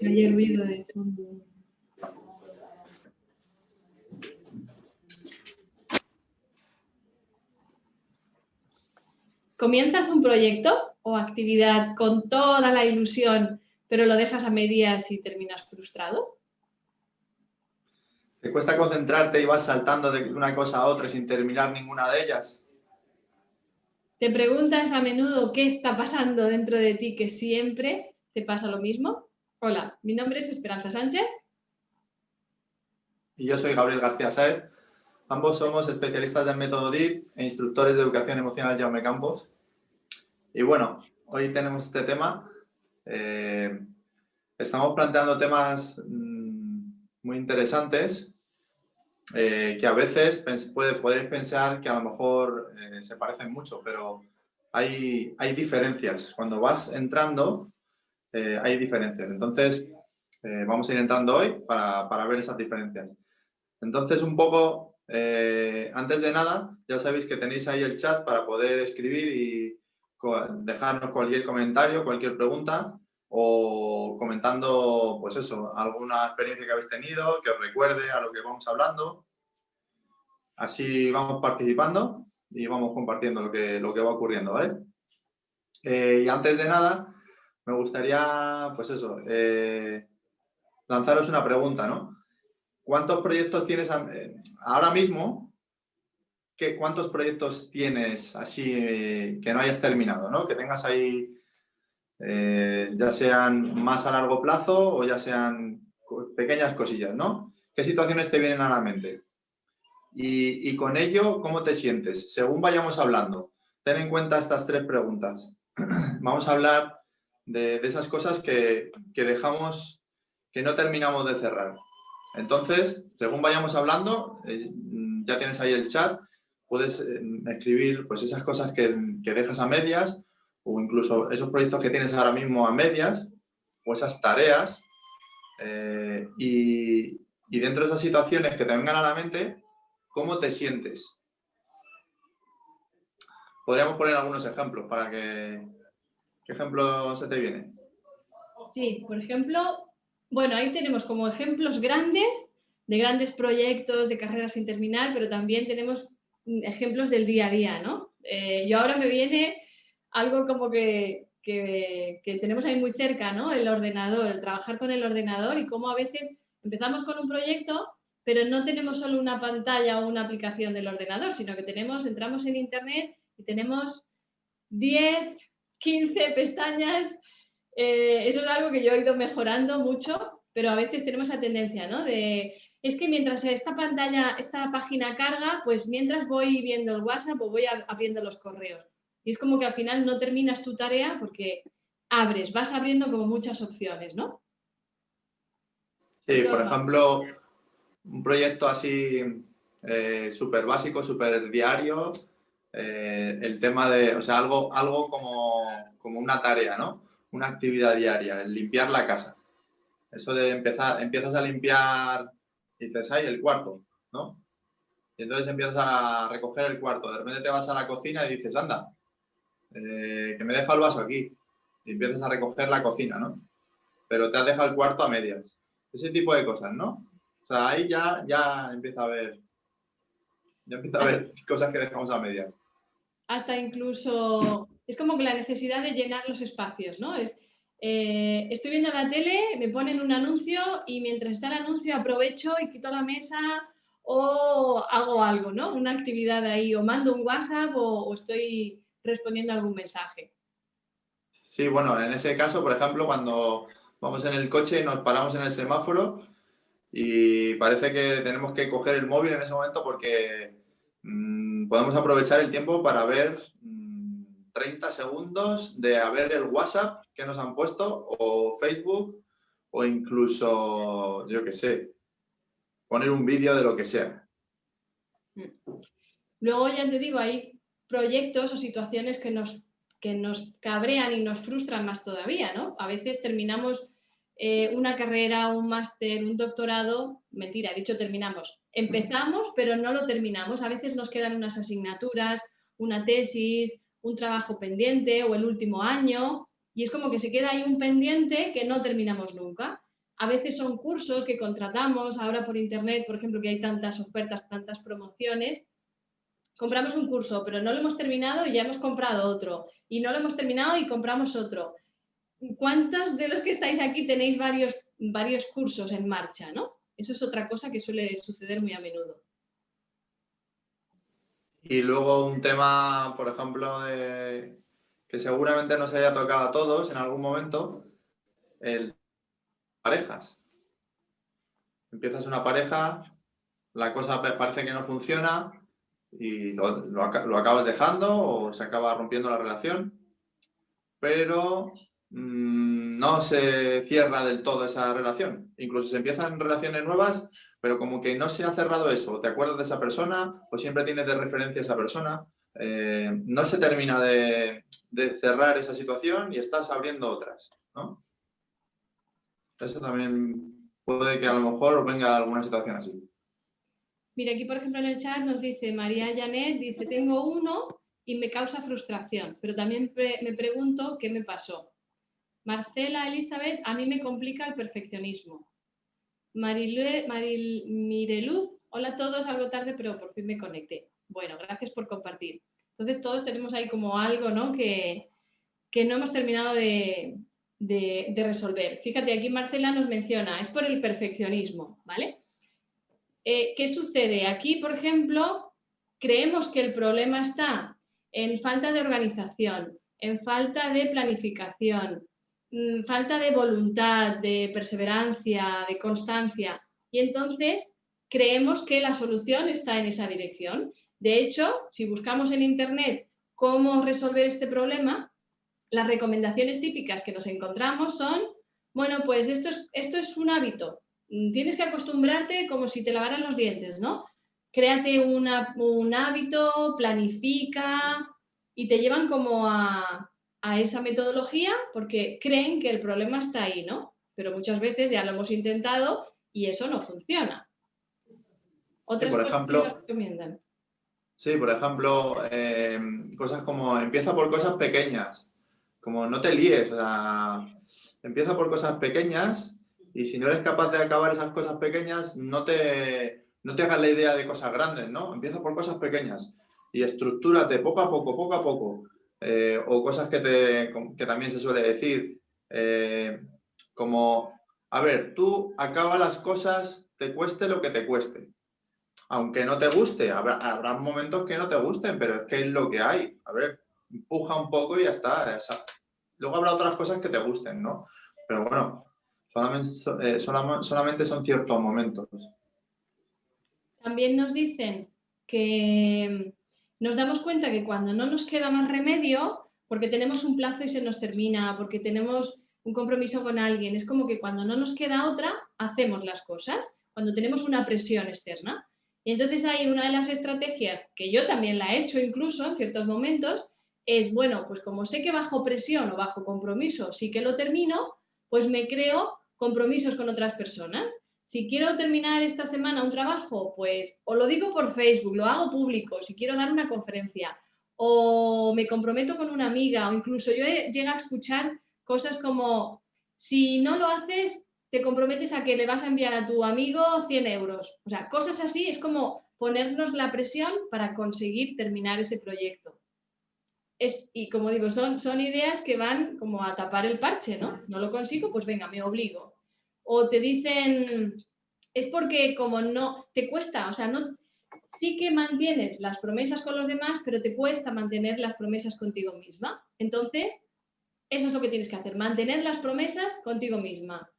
Hay ruido de fondo. ¿Comienzas un proyecto o actividad con toda la ilusión, pero lo dejas a medias y terminas frustrado? ¿Te cuesta concentrarte y vas saltando de una cosa a otra sin terminar ninguna de ellas? ¿Te preguntas a menudo qué está pasando dentro de ti que siempre te pasa lo mismo? Hola, mi nombre es Esperanza Sánchez. Y yo soy Gabriel García Sáez. Ambos somos especialistas del método DIP e instructores de educación emocional Jaume Campos. Y bueno, hoy tenemos este tema. Estamos planteando temas muy interesantes que a veces podéis pensar que a lo mejor se parecen mucho, pero hay diferencias. Cuando vas entrando, hay diferencias. Entonces, vamos a ir entrando hoy para ver esas diferencias. Entonces, un poco, antes de nada, ya sabéis que tenéis ahí el chat para poder escribir y dejarnos cualquier comentario, cualquier pregunta o comentando, pues eso, alguna experiencia que habéis tenido, que os recuerde a lo que vamos hablando. Así vamos participando y vamos compartiendo lo que va ocurriendo, ¿vale? Y antes de nada, me gustaría, pues eso, lanzaros una pregunta, ¿no? ¿Cuántos proyectos tienes ahora mismo? ¿Cuántos proyectos tienes así que no hayas terminado, ¿no? Que tengas ahí, ya sean más a largo plazo o ya sean pequeñas cosillas, ¿no? ¿Qué situaciones te vienen a la mente? Y con ello, ¿cómo te sientes? Según vayamos hablando, ten en cuenta estas tres preguntas. Vamos a hablar de esas cosas que dejamos, que no terminamos de cerrar. Entonces, según vayamos hablando, ya tienes ahí el chat, puedes escribir pues, esas cosas que dejas a medias o incluso esos proyectos que tienes ahora mismo a medias o esas tareas y dentro de esas situaciones que te vengan a la mente, ¿cómo te sientes? Podríamos poner algunos ejemplos para que... ¿Qué ejemplo se te viene? Sí, por ejemplo, bueno, ahí tenemos como ejemplos grandes, de grandes proyectos, de carreras sin terminar, pero también tenemos ejemplos del día a día, ¿no? Yo ahora me viene algo como que tenemos ahí muy cerca, ¿no? El ordenador, el trabajar con el ordenador y cómo a veces empezamos con un proyecto, pero no tenemos solo una pantalla o una aplicación del ordenador, sino que entramos en Internet y tenemos 10, 15 pestañas. Eso es algo que yo he ido mejorando mucho, pero a veces tenemos esa tendencia, ¿no? Es que mientras esta página carga, pues mientras voy viendo el WhatsApp o voy abriendo los correos. Y es como que al final no terminas tu tarea porque vas abriendo como muchas opciones, ¿no? Sí, por ejemplo, un proyecto así súper básico, súper diario, el tema de, o sea, algo como una tarea, ¿no? Una actividad diaria, el limpiar la casa. Eso de empiezas a limpiar y dices, ¡ay, el cuarto! ¿No? Y entonces empiezas a recoger el cuarto. De repente te vas a la cocina y dices, anda, que me deja el vaso aquí. Y empiezas a recoger la cocina, ¿no? Pero te has dejado el cuarto a medias. Ese tipo de cosas, ¿no? O sea, ahí ya empieza a haber cosas que dejamos a medias. Hasta incluso, es como que la necesidad de llenar los espacios, ¿no? Estoy viendo la tele, me ponen un anuncio y mientras está el anuncio aprovecho y quito la mesa o hago algo, ¿no? Una actividad ahí, o mando un WhatsApp o estoy respondiendo a algún mensaje. Sí, bueno, en ese caso, por ejemplo, cuando vamos en el coche y nos paramos en el semáforo y parece que tenemos que coger el móvil en ese momento porque podemos aprovechar el tiempo para ver 30 segundos de a ver el WhatsApp que nos han puesto o Facebook o incluso, yo qué sé, poner un vídeo de lo que sea. Luego ya te digo, hay proyectos o situaciones que nos cabrean y nos frustran más todavía, ¿no? A veces terminamos una carrera, un máster, un doctorado, mentira, he dicho terminamos. Empezamos, pero no lo terminamos. A veces nos quedan unas asignaturas, una tesis, un trabajo pendiente o el último año Y es como que se queda ahí un pendiente que no terminamos nunca. A veces son cursos que contratamos ahora por internet, por ejemplo, que hay tantas ofertas, tantas promociones. Compramos un curso, pero no lo hemos terminado y ya hemos comprado otro. Y no lo hemos terminado y compramos otro. ¿Cuántos de los que estáis aquí tenéis varios cursos en marcha, ¿no? Eso es otra cosa que suele suceder muy a menudo. Y luego un tema, por ejemplo, que seguramente nos haya tocado a todos en algún momento, el parejas. Empiezas una pareja, la cosa parece que no funciona y lo acabas dejando o se acaba rompiendo la relación, pero no se cierra del todo esa relación. Incluso se empiezan relaciones nuevas, pero como que no se ha cerrado eso. Te acuerdas de esa persona o siempre tienes de referencia a esa persona. No se termina de cerrar esa situación y estás abriendo otras, ¿no? Eso también puede que a lo mejor venga alguna situación así. Mira, aquí por ejemplo en el chat nos dice María Janet, dice, tengo uno y me causa frustración, pero también me pregunto qué me pasó. Marcela Elizabeth, a mí me complica el perfeccionismo. Mireluz, hola a todos, algo tarde, pero por fin me conecté. Bueno, gracias por compartir. Entonces todos tenemos ahí como algo, ¿no? Que no hemos terminado de resolver. Fíjate, aquí Marcela nos menciona, es por el perfeccionismo, ¿vale? ¿Qué sucede? Aquí, por ejemplo, creemos que el problema está en falta de organización, en falta de planificación, falta de voluntad, de perseverancia, de constancia. Y entonces creemos que la solución está en esa dirección. De hecho, si buscamos en Internet cómo resolver este problema, las recomendaciones típicas que nos encontramos son, bueno, pues esto es un hábito. Tienes que acostumbrarte como si te lavaran los dientes, ¿no? Créate un hábito, planifica y te llevan como a esa metodología porque creen que el problema está ahí, ¿no? Pero muchas veces ya lo hemos intentado y eso no funciona. Sí, Otras por cosas que nos ejemplo, recomiendan. sí, por ejemplo, cosas como empieza por cosas pequeñas, como no te líes, o sea, empieza por cosas pequeñas y si no eres capaz de acabar esas cosas pequeñas, no te hagas la idea de cosas grandes, ¿no? Empieza por cosas pequeñas y estructúrate poco a poco. O cosas que también se suele decir, como, a ver, tú acaba las cosas, te cueste lo que te cueste. Aunque no te guste, habrá momentos que no te gusten, pero es que es lo que hay. A ver, empuja un poco y ya está. Luego habrá otras cosas que te gusten, ¿no? Pero bueno, solamente son ciertos momentos. También nos dicen que nos damos cuenta que cuando no nos queda más remedio, porque tenemos un plazo y se nos termina, porque tenemos un compromiso con alguien, es como que cuando no nos queda otra, hacemos las cosas, cuando tenemos una presión externa. Y entonces hay una de las estrategias, que yo también la he hecho incluso en ciertos momentos, es, bueno, pues como sé que bajo presión o bajo compromiso sí que lo termino, pues me creo compromisos con otras personas. Si quiero terminar esta semana un trabajo, pues o lo digo por Facebook, lo hago público, si quiero dar una conferencia, o me comprometo con una amiga, o incluso yo llego a escuchar cosas como, si no lo haces, te comprometes a que le vas a enviar a tu amigo 100 euros. O sea, cosas así es como ponernos la presión para conseguir terminar ese proyecto. Y como digo, son ideas que van como a tapar el parche, ¿no? No lo consigo, pues venga, me obligo. O te dicen, es porque como no, te cuesta, o sea, no, sí que mantienes las promesas con los demás, pero te cuesta mantener las promesas contigo misma. Entonces, eso es lo que tienes que hacer, mantener las promesas contigo misma.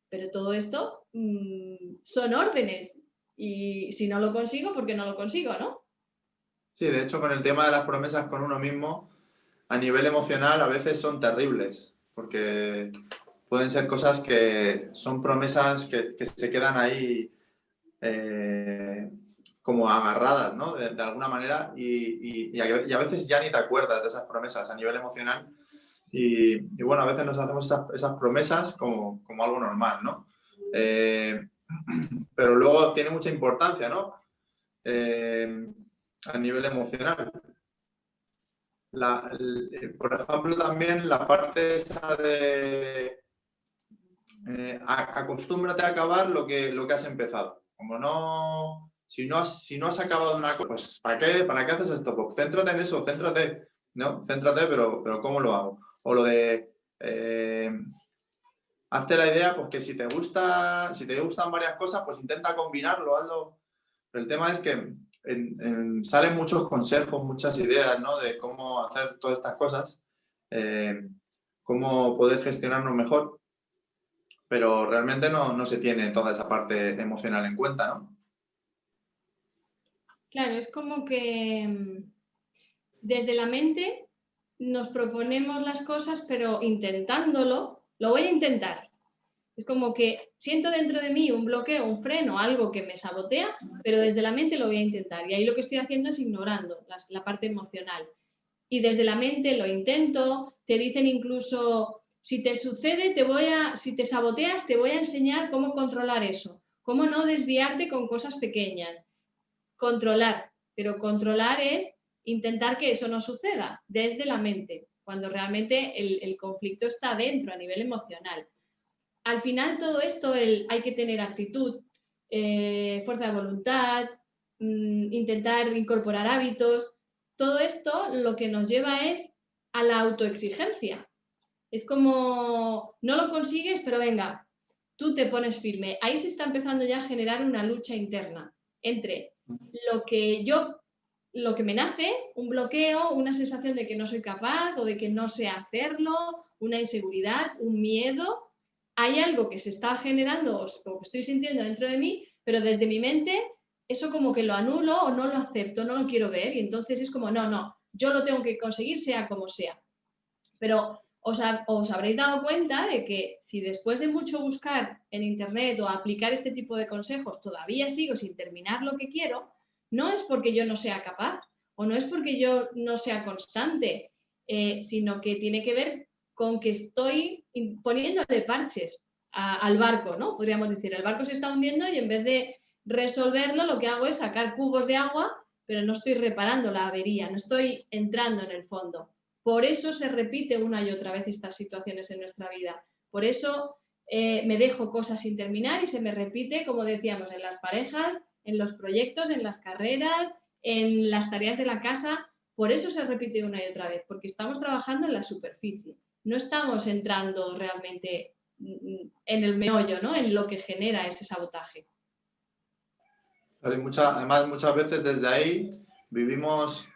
Pero todo esto son órdenes. Y si no lo consigo, ¿por qué no lo consigo, no? Sí, de hecho, con el tema de las promesas con uno mismo, a nivel emocional a veces son terribles, porque pueden ser cosas que son promesas que se quedan ahí como agarradas, ¿no? De alguna manera y a veces ya ni te acuerdas de esas promesas a nivel emocional y bueno, a veces nos hacemos esas promesas como algo normal, ¿no? Pero luego tiene mucha importancia, ¿no? A nivel emocional. por ejemplo, también la parte esa de acostúmbrate a acabar lo que has empezado. Como no, si no has acabado una cosa, pues ¿para qué haces esto? Pues céntrate en eso, céntrate, ¿no? Céntrate, pero ¿cómo lo hago? O lo de hazte la idea, pues que si te gustan varias cosas, pues intenta combinarlo, hazlo. Pero el tema es que salen muchos consejos, muchas ideas, ¿no? De cómo hacer todas estas cosas, cómo poder gestionarnos mejor, pero realmente no se tiene toda esa parte emocional en cuenta, ¿no? Claro, es como que desde la mente nos proponemos las cosas, pero intentándolo, lo voy a intentar. Es como que siento dentro de mí un bloqueo, un freno, algo que me sabotea, pero desde la mente lo voy a intentar. Y ahí lo que estoy haciendo es ignorando la parte emocional. Y desde la mente lo intento, te dicen incluso, si te sucede, si te saboteas, te voy a enseñar cómo controlar eso, cómo no desviarte con cosas pequeñas. Controlar, pero controlar es intentar que eso no suceda desde la mente, cuando realmente el conflicto está dentro a nivel emocional. Al final todo esto hay que tener actitud, fuerza de voluntad, intentar incorporar hábitos. Todo esto lo que nos lleva es a la autoexigencia. Es como, no lo consigues, pero venga, tú te pones firme. Ahí se está empezando ya a generar una lucha interna entre lo que lo que me nace, un bloqueo, una sensación de que no soy capaz o de que no sé hacerlo, una inseguridad, un miedo. Hay algo que se está generando o que estoy sintiendo dentro de mí, pero desde mi mente eso como que lo anulo o no lo acepto, no lo quiero ver y entonces es como, no, yo lo tengo que conseguir sea como sea. Pero os habréis dado cuenta de que si después de mucho buscar en Internet o aplicar este tipo de consejos todavía sigo sin terminar lo que quiero, no es porque yo no sea capaz o no es porque yo no sea constante, sino que tiene que ver con que estoy poniéndole parches al barco, ¿no? Podríamos decir, el barco se está hundiendo y en vez de resolverlo, lo que hago es sacar cubos de agua, pero no estoy reparando la avería, no estoy entrando en el fondo. Por eso se repite una y otra vez estas situaciones en nuestra vida. Por eso me dejo cosas sin terminar y se me repite, como decíamos, en las parejas, en los proyectos, en las carreras, en las tareas de la casa. Por eso se repite una y otra vez, porque estamos trabajando en la superficie. No estamos entrando realmente en el meollo, ¿no? En lo que genera ese sabotaje. Además, muchas veces desde ahí vivimos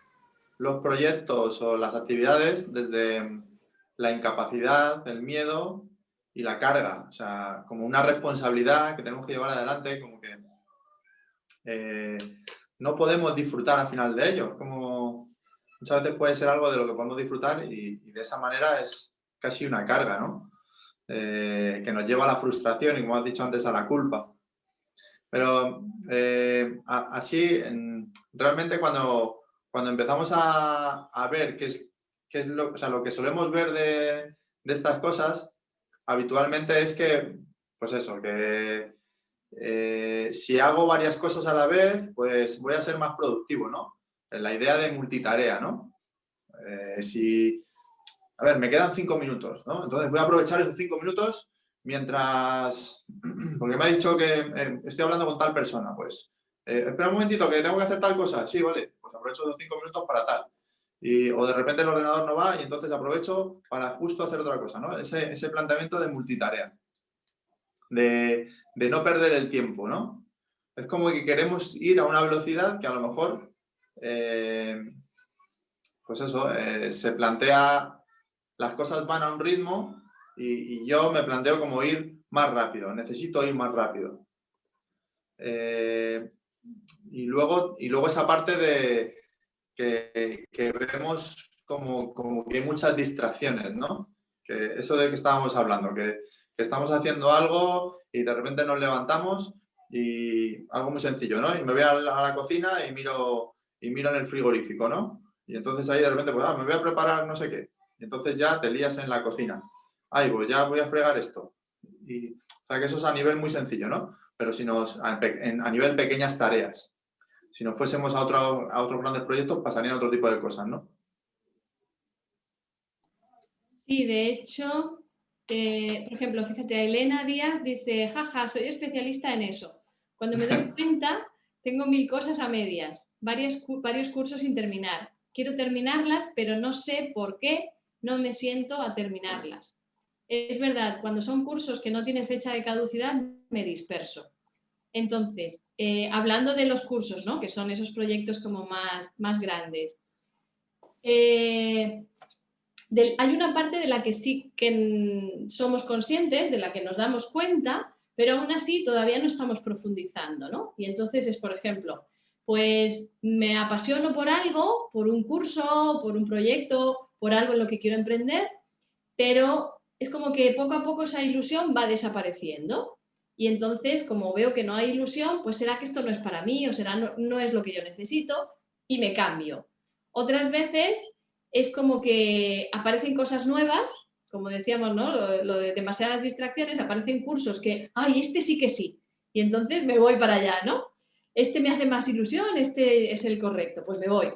los proyectos o las actividades desde la incapacidad, el miedo y la carga. O sea, como una responsabilidad que tenemos que llevar adelante, como que no podemos disfrutar al final de ello. Como muchas veces puede ser algo de lo que podemos disfrutar y de esa manera es casi una carga, ¿no? Que nos lleva a la frustración y, como has dicho antes, a la culpa. Pero así, realmente cuando empezamos a ver qué es lo que solemos ver de estas cosas, habitualmente es que, pues eso, que si hago varias cosas a la vez, pues voy a ser más productivo, ¿no? La idea de multitarea, ¿no? A ver, me quedan 5 minutos, ¿no? Entonces voy a aprovechar esos 5 minutos mientras, porque me ha dicho que estoy hablando con tal persona, pues, espera un momentito que tengo que hacer tal cosa, sí, vale, pues aprovecho los 5 minutos para tal. O de repente el ordenador no va y entonces aprovecho para justo hacer otra cosa, ¿no? Ese planteamiento de multitarea, de no perder el tiempo, ¿no? Es como que queremos ir a una velocidad que a lo mejor, pues eso, se plantea, las cosas van a un ritmo y yo me planteo como ir más rápido, necesito ir más rápido. Y luego esa parte de que vemos como que hay muchas distracciones, ¿no? Que eso de que estábamos hablando, que estamos haciendo algo y de repente nos levantamos y algo muy sencillo, ¿no? Y me voy a la cocina y miro en el frigorífico, ¿no? Y entonces ahí de repente, pues me voy a preparar no sé qué. Y entonces ya te lías en la cocina. Ay, pues ya voy a fregar esto. O sea, que eso es a nivel muy sencillo, ¿no? Pero si a nivel pequeñas tareas. Si nos fuésemos a otros grandes proyectos, pasarían otro tipo de cosas, ¿no? Sí, de hecho, por ejemplo, fíjate, Elena Díaz dice, jaja, soy especialista en eso. Cuando me doy cuenta, tengo 1000 cosas a medias, varios cursos sin terminar. Quiero terminarlas, pero no sé por qué no me siento a terminarlas. Es verdad, cuando son cursos que no tienen fecha de caducidad, me disperso. Entonces, hablando de los cursos, ¿no? Que son esos proyectos como más grandes. Hay una parte de la que sí que somos conscientes, de la que nos damos cuenta, pero aún así todavía no estamos profundizando, ¿no? Y entonces es, por ejemplo, pues me apasiono por algo, por un curso, por un proyecto, por algo en lo que quiero emprender, pero es como que poco a poco esa ilusión va desapareciendo. Y entonces, como veo que no hay ilusión, pues será que esto no es para mí o será no es lo que yo necesito y me cambio. Otras veces es como que aparecen cosas nuevas, como decíamos, ¿no? Lo de demasiadas distracciones, aparecen cursos que, ay, este sí que sí. Y entonces me voy para allá, ¿no? Este me hace más ilusión, este es el correcto, pues me voy.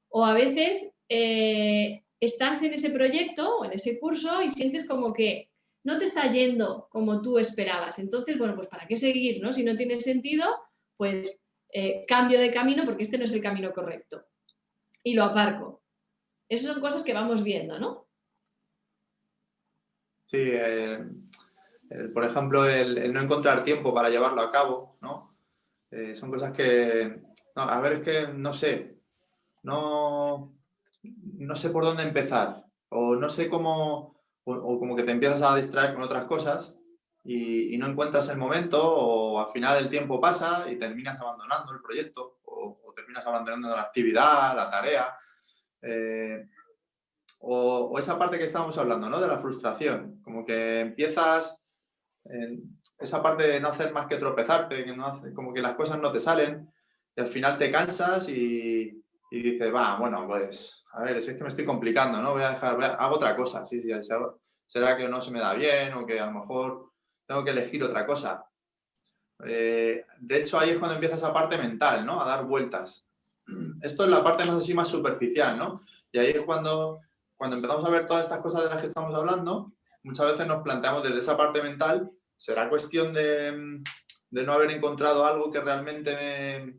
O a veces estás en ese proyecto o en ese curso y sientes como que no te está yendo como tú esperabas. Entonces, bueno, pues ¿para qué seguir, no? Si no tiene sentido, pues cambio de camino porque este no es el camino correcto. Y lo aparco. Esas son cosas que vamos viendo, ¿no? Sí, por ejemplo, el no encontrar tiempo para llevarlo a cabo, ¿no? Son cosas que, no, a ver, es que no sé, no, no sé por dónde empezar, o no sé cómo, o como que te empiezas a distraer con otras cosas y no encuentras el momento, o al final el tiempo pasa y terminas abandonando el proyecto, o terminas abandonando la actividad, la tarea. eh, o esa parte que estábamos hablando, ¿no? De la frustración, como que empiezas esa parte de no hacer más que tropezarte, que no hace, como que las cosas no te salen y al final te cansas y dices, va, bueno, pues a ver, es que me estoy complicando, ¿no? Voy a dejar, hago otra cosa, sí, sí, será que no se me da bien o que a lo mejor tengo que elegir otra cosa. De hecho, ahí es cuando empieza esa parte mental, ¿no? A dar vueltas. Esto es la parte más así, más superficial, ¿no? Y ahí es cuando empezamos a ver todas estas cosas de las que estamos hablando, muchas veces nos planteamos desde esa parte mental, ¿será cuestión de no haber encontrado algo que realmente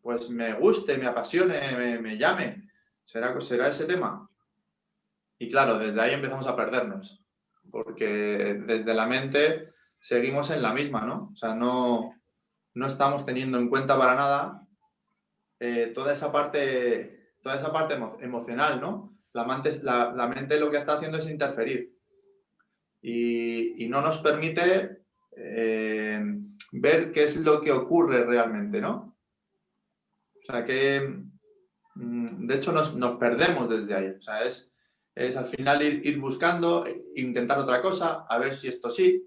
pues me guste, me apasione, me llame? ¿Será ese tema? Y claro, desde ahí empezamos a perdernos, porque desde la mente seguimos en la misma, ¿no? O sea, no estamos teniendo en cuenta para nada toda esa parte emocional, ¿no? La mente lo que está haciendo es interferir y no nos permite ver qué es lo que ocurre realmente, ¿no? O sea, que de hecho nos perdemos desde ahí. O sea, es al final ir buscando, intentar otra cosa, a ver si esto sí.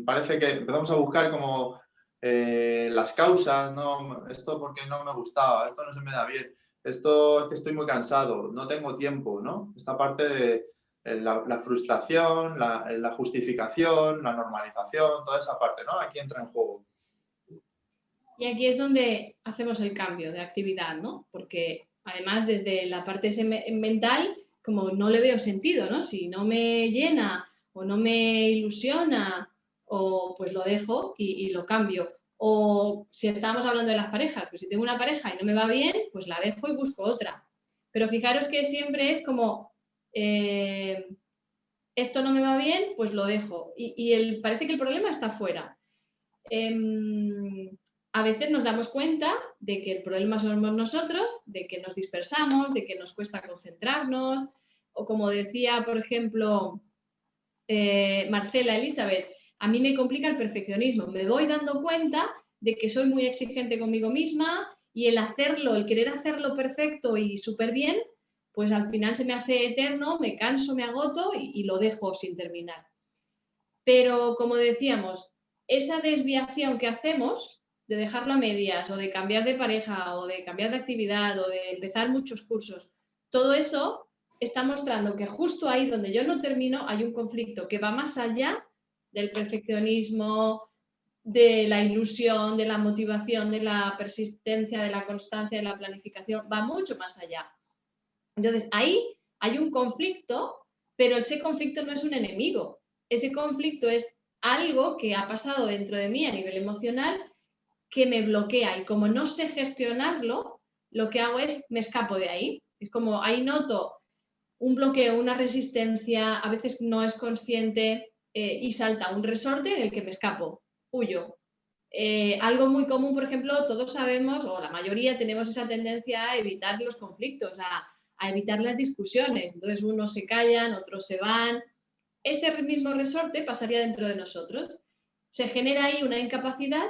Parece que empezamos a buscar como las causas, ¿no? Esto porque no me gustaba, esto no se me da bien, esto es que estoy muy cansado, no tengo tiempo, ¿no? Esta parte de la frustración, la justificación, la normalización, toda esa parte, ¿no? Aquí entra en juego. Y aquí es donde hacemos el cambio de actividad, ¿no? Porque además desde la parte mental, como no le veo sentido, ¿no? Si no me llena o no me ilusiona, o pues lo dejo y lo cambio. O si estábamos hablando de las parejas, pues si tengo una pareja y no me va bien, pues la dejo y busco otra. Pero fijaros que siempre es como, esto no me va bien, pues lo dejo. Parece que el problema está fuera. A veces nos damos cuenta de que el problema somos nosotros, de que nos dispersamos, de que nos cuesta concentrarnos, o como decía, por ejemplo, Marcela Elizabeth, a mí me complica el perfeccionismo. Me voy dando cuenta de que soy muy exigente conmigo misma y el querer hacerlo perfecto y súper bien, pues al final se me hace eterno, me canso, me agoto y lo dejo sin terminar. Pero como decíamos, esa desviación que hacemos de dejarlo a medias o de cambiar de pareja o de cambiar de actividad o de empezar muchos cursos, todo eso está mostrando que justo ahí donde yo no termino hay un conflicto que va más allá del perfeccionismo, de la ilusión, de la motivación, de la persistencia, de la constancia, de la planificación, va mucho más allá. Entonces, ahí hay un conflicto, pero ese conflicto no es un enemigo. Ese conflicto es algo que ha pasado dentro de mí a nivel emocional que me bloquea, y como no sé gestionarlo, lo que hago es me escapo de ahí. Es como ahí noto un bloqueo, una resistencia, a veces no es consciente, y salta un resorte en el que me escapo, huyo. Algo muy común, por ejemplo, todos sabemos, o la mayoría tenemos esa tendencia a evitar los conflictos, a evitar las discusiones. Entonces unos se callan, otros se van. Ese mismo resorte pasaría dentro de nosotros. Se genera ahí una incapacidad,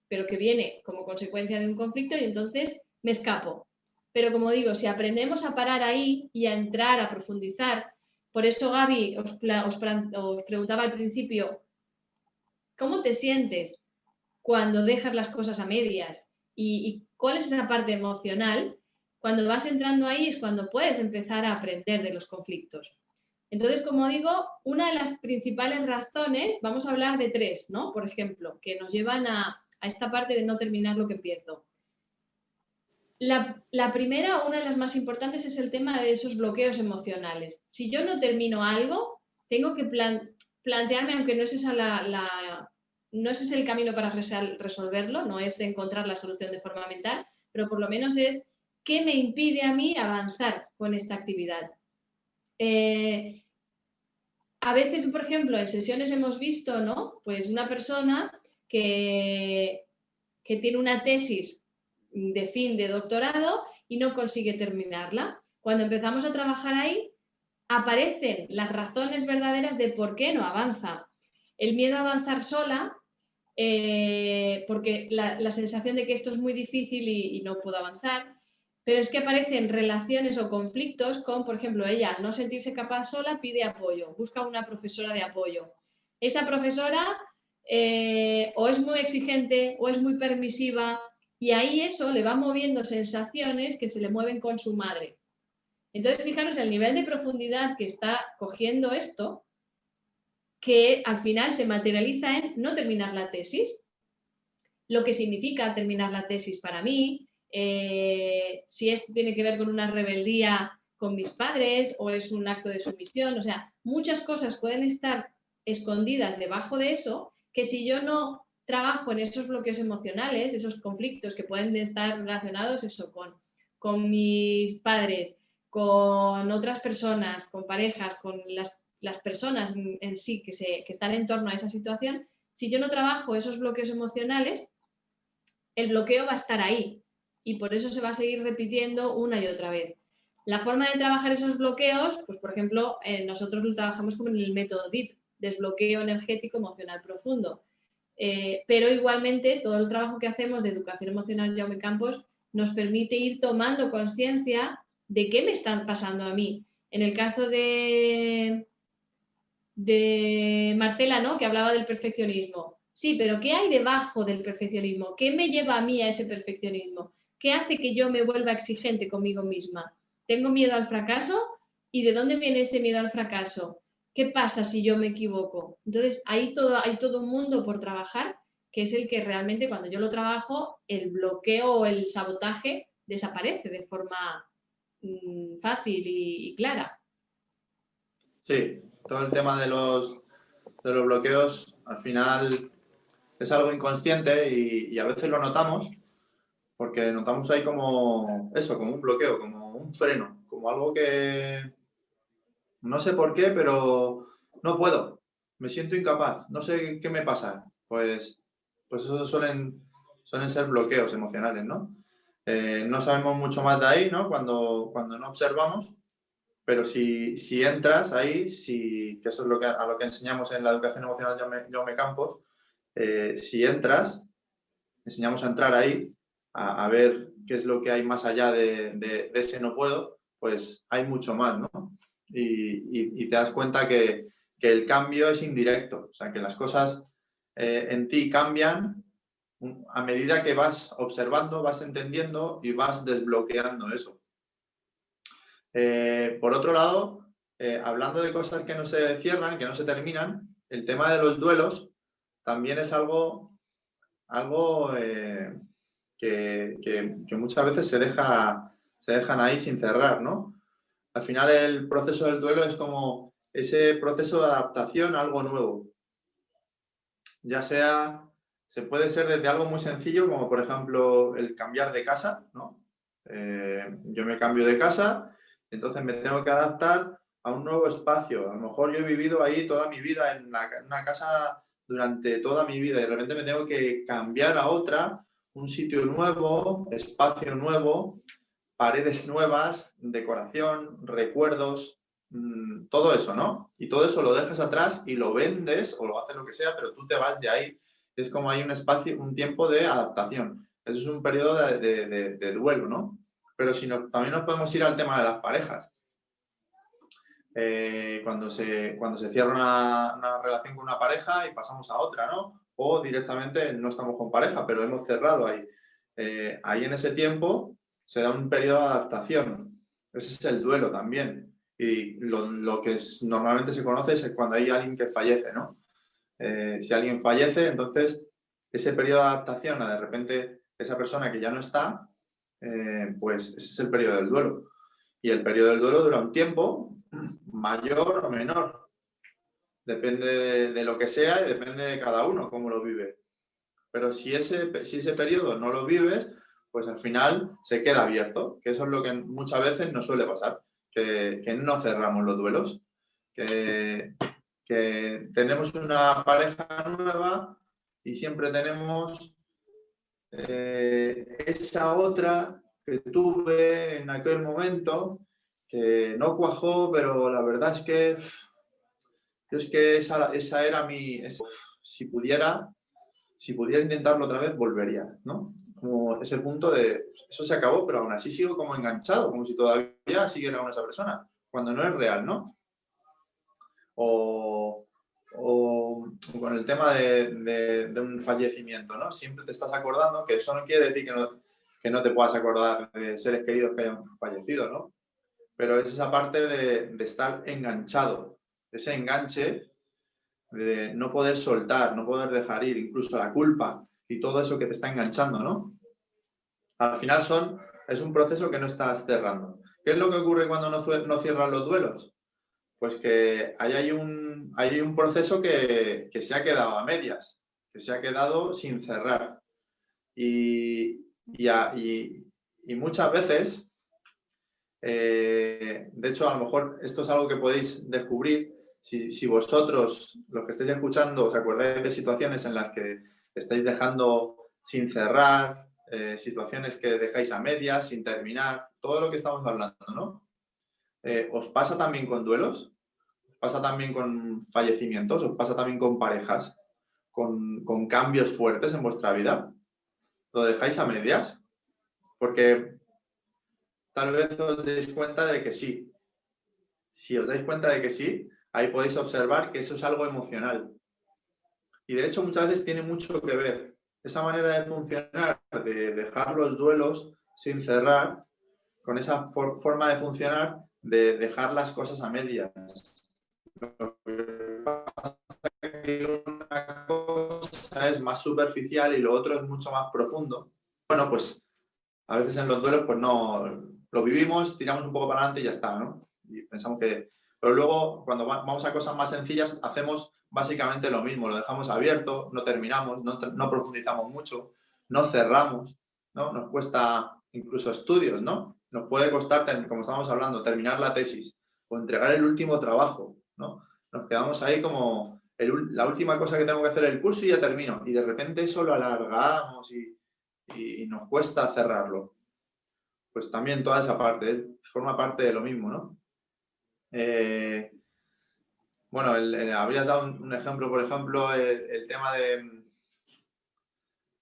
pero que viene como consecuencia de un conflicto, y entonces me escapo. Pero como digo, si aprendemos a parar ahí y a entrar, a profundizar, por eso Gaby os preguntaba al principio, ¿cómo te sientes cuando dejas las cosas a medias? ¿Y cuál es esa parte emocional? Cuando vas entrando ahí es cuando puedes empezar a aprender de los conflictos. Entonces, como digo, una de las principales razones, vamos a hablar de tres, ¿no? Por ejemplo, que nos llevan a esta parte de no terminar lo que empiezo. La primera, una de las más importantes, es el tema de esos bloqueos emocionales. Si yo no termino algo, tengo que plantearme, aunque no es esa no es ese el camino para resolverlo, no es encontrar la solución de forma mental, pero por lo menos es qué me impide a mí avanzar con esta actividad. A veces, por ejemplo, en sesiones hemos visto, ¿no? Pues una persona que tiene una tesis de fin de doctorado y no consigue terminarla. Cuando empezamos a trabajar ahí, aparecen las razones verdaderas de por qué no avanza. El miedo a avanzar sola, porque la sensación de que esto es muy difícil y no puedo avanzar, pero es que aparecen relaciones o conflictos con, por ejemplo, ella, al no sentirse capaz sola, pide apoyo, busca una profesora de apoyo. Esa profesora o es muy exigente o es muy permisiva, y ahí eso le va moviendo sensaciones que se le mueven con su madre. Entonces, fijaros el nivel de profundidad que está cogiendo esto, que al final se materializa en no terminar la tesis, lo que significa terminar la tesis para mí, si esto tiene que ver con una rebeldía con mis padres o es un acto de sumisión, o sea, muchas cosas pueden estar escondidas debajo de eso, que si yo no trabajo en esos bloqueos emocionales, esos conflictos que pueden estar relacionados eso con mis padres, con otras personas, con parejas, con las personas en sí que están en torno a esa situación, si yo no trabajo esos bloqueos emocionales, el bloqueo va a estar ahí y por eso se va a seguir repitiendo una y otra vez. La forma de trabajar esos bloqueos, pues por ejemplo, nosotros lo trabajamos como en el método DEEP, desbloqueo energético emocional profundo. Pero igualmente todo el trabajo que hacemos de educación emocional Jaume Campos nos permite ir tomando conciencia de qué me está pasando a mí. En el caso de Marcela, ¿no? Que hablaba del perfeccionismo. Sí, pero ¿qué hay debajo del perfeccionismo? ¿Qué me lleva a mí a ese perfeccionismo? ¿Qué hace que yo me vuelva exigente conmigo misma? ¿Tengo miedo al fracaso? ¿Y de dónde viene ese miedo al fracaso? ¿Qué pasa si yo me equivoco? Entonces, hay todo un mundo por trabajar, que es el que realmente cuando yo lo trabajo, el bloqueo o el sabotaje desaparece de forma fácil y clara. Sí, todo el tema de los bloqueos al final es algo inconsciente y a veces lo notamos porque notamos ahí como eso, como un bloqueo, como un freno, como algo que no sé por qué, pero no puedo, me siento incapaz, no sé qué me pasa. Pues eso suelen ser bloqueos emocionales, ¿no? No sabemos mucho más de ahí, ¿no? Cuando no observamos, pero si entras ahí, que eso es a lo que enseñamos en la educación emocional Jaume Campos, si entras, enseñamos a entrar ahí, a ver qué es lo que hay más allá de ese no puedo, pues hay mucho más, ¿no? Y te das cuenta que el cambio es indirecto, o sea, que las cosas en ti cambian a medida que vas observando, vas entendiendo y vas desbloqueando eso. Por otro lado, hablando de cosas que no se cierran, que no se terminan, el tema de los duelos también es algo que muchas veces se dejan ahí sin cerrar, ¿no? Al final el proceso del duelo es como ese proceso de adaptación a algo nuevo. Ya sea, se puede ser desde algo muy sencillo, como por ejemplo el cambiar de casa, ¿no? Yo me cambio de casa, entonces me tengo que adaptar a un nuevo espacio. A lo mejor yo he vivido ahí toda mi vida, en una casa durante toda mi vida, y de repente me tengo que cambiar a otra, un sitio nuevo, espacio nuevo, paredes nuevas, decoración, recuerdos, todo eso, ¿no? Y todo eso lo dejas atrás y lo vendes o lo haces lo que sea, pero tú te vas de ahí. Es como hay un espacio, un tiempo de adaptación. Eso es un periodo de duelo, ¿no? Pero si no, también nos podemos ir al tema de las parejas. Cuando se cierra una relación con una pareja y pasamos a otra, ¿no? O directamente no estamos con pareja, pero hemos cerrado ahí. Ahí en ese tiempo se da un periodo de adaptación. Ese es el duelo también. Y lo que normalmente se conoce es cuando hay alguien que fallece, ¿no? Si alguien fallece, entonces ese periodo de adaptación a de repente esa persona que ya no está, pues ese es el periodo del duelo. Y el periodo del duelo dura un tiempo mayor o menor. Depende de lo que sea y depende de cada uno cómo lo vive. Pero si ese periodo no lo vives, pues al final se queda abierto, que eso es lo que muchas veces nos suele pasar, que no cerramos los duelos, que tenemos una pareja nueva y siempre tenemos esa otra que tuve en aquel momento, que no cuajó, pero la verdad es que yo es que esa era si pudiera intentarlo otra vez, volvería, ¿no? Como ese punto de, eso se acabó, pero aún así sigo como enganchado, como si todavía siguiera con esa persona, cuando no es real, ¿no? O con el tema de un fallecimiento, ¿no? Siempre te estás acordando, que eso no quiere decir que no te puedas acordar de seres queridos que hayan fallecido, ¿no? Pero es esa parte de estar enganchado, ese enganche de no poder soltar, no poder dejar ir, incluso la culpa y todo eso que te está enganchando, ¿no? Al final es un proceso que no estás cerrando. ¿Qué es lo que ocurre cuando no cierran los duelos? Pues que hay un proceso que se ha quedado a medias, que se ha quedado sin cerrar. Y muchas veces, de hecho, a lo mejor esto es algo que podéis descubrir si vosotros, los que estáis escuchando, os acordáis de situaciones en las que estáis dejando sin cerrar, situaciones que dejáis a medias, sin terminar, todo lo que estamos hablando, ¿no? ¿Os pasa también con duelos? ¿Os pasa también con fallecimientos? ¿Os pasa también con parejas? ¿Con cambios fuertes en vuestra vida? ¿Lo dejáis a medias? Porque tal vez os deis cuenta de que sí. Si os dais cuenta de que sí, ahí podéis observar que eso es algo emocional. Y de hecho muchas veces tiene mucho que ver. Esa manera de funcionar, de dejar los duelos sin cerrar, con esa forma de funcionar, de dejar las cosas a medias. Una cosa es más superficial y lo otro es mucho más profundo. Bueno, pues a veces en los duelos pues no lo vivimos, tiramos un poco para adelante y ya está, ¿no? Y pensamos que... Pero luego, cuando vamos a cosas más sencillas, hacemos básicamente lo mismo, lo dejamos abierto, no terminamos, no profundizamos mucho, no cerramos, ¿no? Nos cuesta incluso estudios, ¿no? Nos puede costar, como estamos hablando, terminar la tesis o entregar el último trabajo, ¿no? Nos quedamos ahí como la última cosa que tengo que hacer el curso y ya termino. Y de repente eso lo alargamos y nos cuesta cerrarlo. Pues también toda esa parte forma parte de lo mismo, ¿no? Bueno, habría dado un ejemplo, por ejemplo, el tema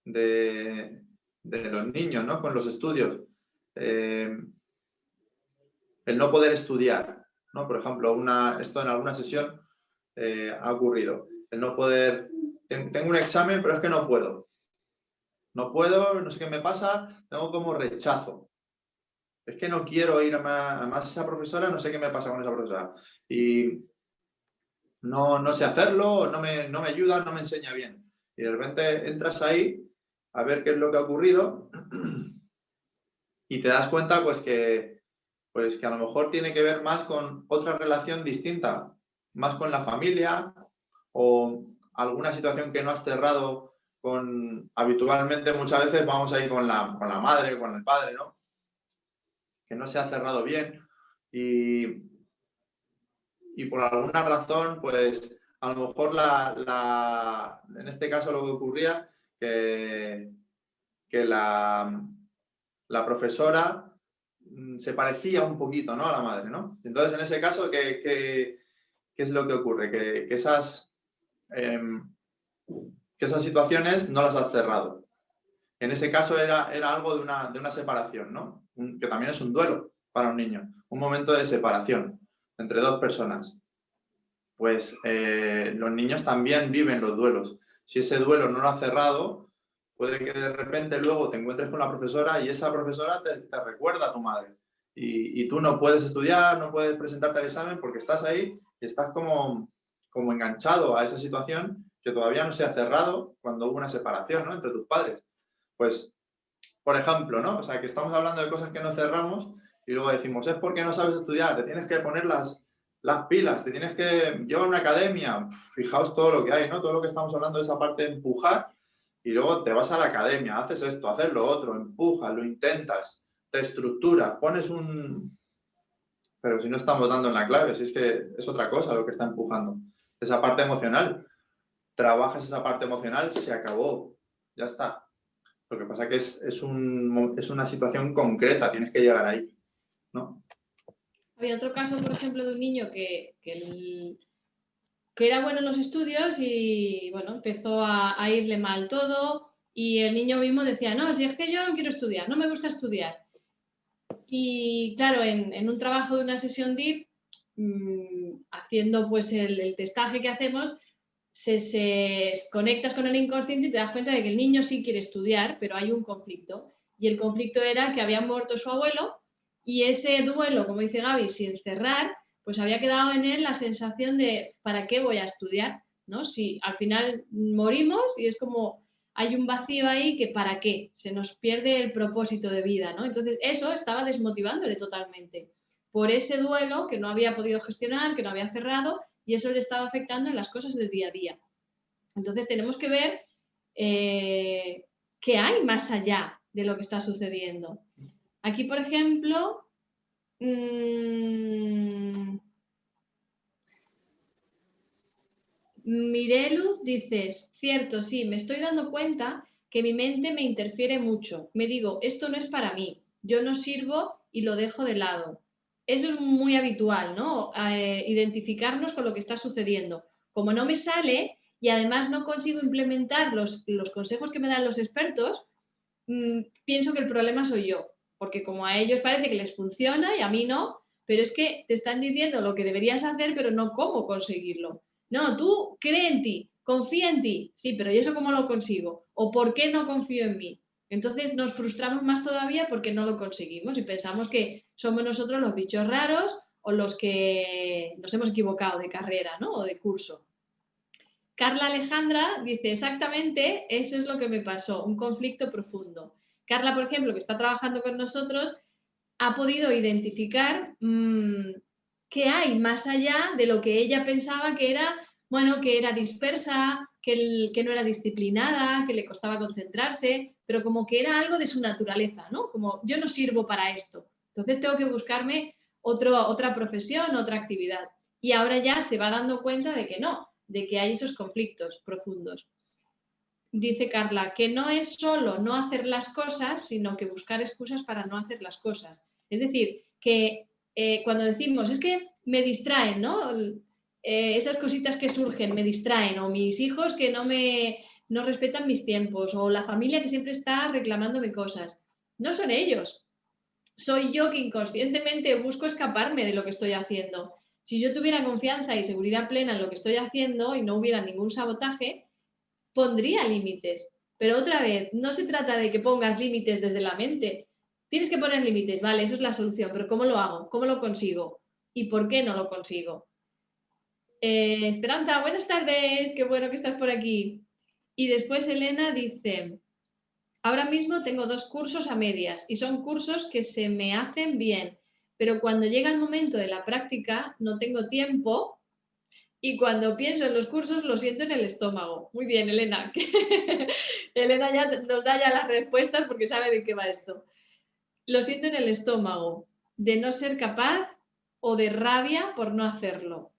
de los niños, ¿no? Con los estudios. El no poder estudiar, ¿no? Por ejemplo, esto en alguna sesión ha ocurrido. El no poder... Tengo un examen, pero es que no puedo. No puedo, no sé qué me pasa, tengo como rechazo. Es que no quiero ir a más esa profesora, no sé qué me pasa con esa profesora. Y no sé hacerlo, no me ayuda, no me enseña bien. Y de repente entras ahí a ver qué es lo que ha ocurrido y te das cuenta pues que pues que a lo mejor tiene que ver más con otra relación distinta, más con la familia o alguna situación que no has cerrado con, habitualmente muchas veces vamos a ir con la madre, con el padre, ¿no? Que no se ha cerrado bien y por alguna razón, pues a lo mejor en este caso lo que ocurría, que la profesora se parecía un poquito, ¿no? A la madre, ¿no? Entonces, en ese caso, ¿qué es lo que ocurre? Em, que esas situaciones no las has cerrado. En ese caso era algo de una separación, ¿no? Que también es un duelo para un niño, un momento de separación entre dos personas. Pues los niños también viven los duelos. Si ese duelo no lo has cerrado, puede que de repente luego te encuentres con la profesora y esa profesora te recuerda a tu madre. Y tú no puedes estudiar, no puedes presentarte al examen porque estás ahí y estás como enganchado a esa situación que todavía no se ha cerrado cuando hubo una separación, ¿no? Entre tus padres. Pues, por ejemplo, ¿no? O sea, que estamos hablando de cosas que no cerramos y luego decimos, es porque no sabes estudiar, te tienes que poner las pilas, te tienes que llevar a una academia. Fijaos todo lo que hay, ¿no? Todo lo que estamos hablando de esa parte de empujar y luego te vas a la academia, haces esto, haces lo otro, empujas, lo intentas, te estructuras, pones un... Pero si no estamos dando en la clave, si es que es otra cosa lo que está empujando. Esa parte emocional. Trabajas esa parte emocional, se acabó, ya está. Lo que pasa que es una situación concreta, tienes que llegar ahí, ¿no? Había otro caso, por ejemplo, de un niño que era bueno en los estudios y, bueno, empezó a irle mal todo y el niño mismo decía, no, si es que yo no quiero estudiar, no me gusta estudiar. Y claro, en un trabajo de una sesión DIP, haciendo pues el testaje que hacemos, se conectas con el inconsciente y te das cuenta de que el niño sí quiere estudiar, pero hay un conflicto. Y el conflicto era que había muerto su abuelo y ese duelo, como dice Gaby, sin cerrar, pues había quedado en él la sensación de ¿para qué voy a estudiar? ¿No? Si al final morimos y es como hay un vacío ahí que ¿para qué? Se nos pierde el propósito de vida, ¿no? Entonces eso estaba desmotivándole totalmente por ese duelo que no había podido gestionar, que no había cerrado y eso le estaba afectando en las cosas del día a día. Entonces tenemos que ver qué hay más allá de lo que está sucediendo. Aquí, por ejemplo, Mirelu dices, cierto, sí, me estoy dando cuenta que mi mente me interfiere mucho. Me digo, esto no es para mí, yo no sirvo y lo dejo de lado. Eso es muy habitual, ¿no? Identificarnos con lo que está sucediendo. Como no me sale y además no consigo implementar los consejos que me dan los expertos, pienso que el problema soy yo, porque como a ellos parece que les funciona y a mí no, pero es que te están diciendo lo que deberías hacer, pero no cómo conseguirlo. No, tú cree en ti, confía en ti, sí, pero ¿y eso cómo lo consigo? ¿O por qué no confío en mí? Entonces nos frustramos más todavía porque no lo conseguimos y pensamos que somos nosotros los bichos raros o los que nos hemos equivocado de carrera, ¿no? O de curso. Carla Alejandra dice, exactamente, eso es lo que me pasó, un conflicto profundo. Carla, por ejemplo, que está trabajando con nosotros, ha podido identificar qué hay más allá de lo que ella pensaba que era, bueno, que era dispersa, que no era disciplinada, que le costaba concentrarse, pero como que era algo de su naturaleza, ¿no? Como yo no sirvo para esto, entonces tengo que buscarme otra profesión, otra actividad. Y ahora ya se va dando cuenta de que no, de que hay esos conflictos profundos. Dice Carla, que no es solo no hacer las cosas, sino que buscar excusas para no hacer las cosas. Es decir, que cuando decimos, es que me distraen, ¿no? Esas cositas que surgen me distraen, o mis hijos que no respetan mis tiempos, o la familia que siempre está reclamándome cosas. No son ellos, soy yo que inconscientemente busco escaparme de lo que estoy haciendo. Si yo tuviera confianza y seguridad plena en lo que estoy haciendo y no hubiera ningún sabotaje, pondría límites. Pero otra vez, no se trata de que pongas límites desde la mente. Tienes que poner límites, vale, eso es la solución, pero ¿cómo lo hago? ¿Cómo lo consigo? ¿Y por qué no lo consigo? Esperanza, buenas tardes, qué bueno que estás por aquí. Y después Elena dice, ahora mismo tengo 2 cursos a medias y son cursos que se me hacen bien, pero cuando llega el momento de la práctica no tengo tiempo y cuando pienso en los cursos lo siento en el estómago. Muy bien, Elena. Elena ya nos da ya las respuestas porque sabe de qué va esto. Lo siento en el estómago, de no ser capaz o de rabia por no hacerlo.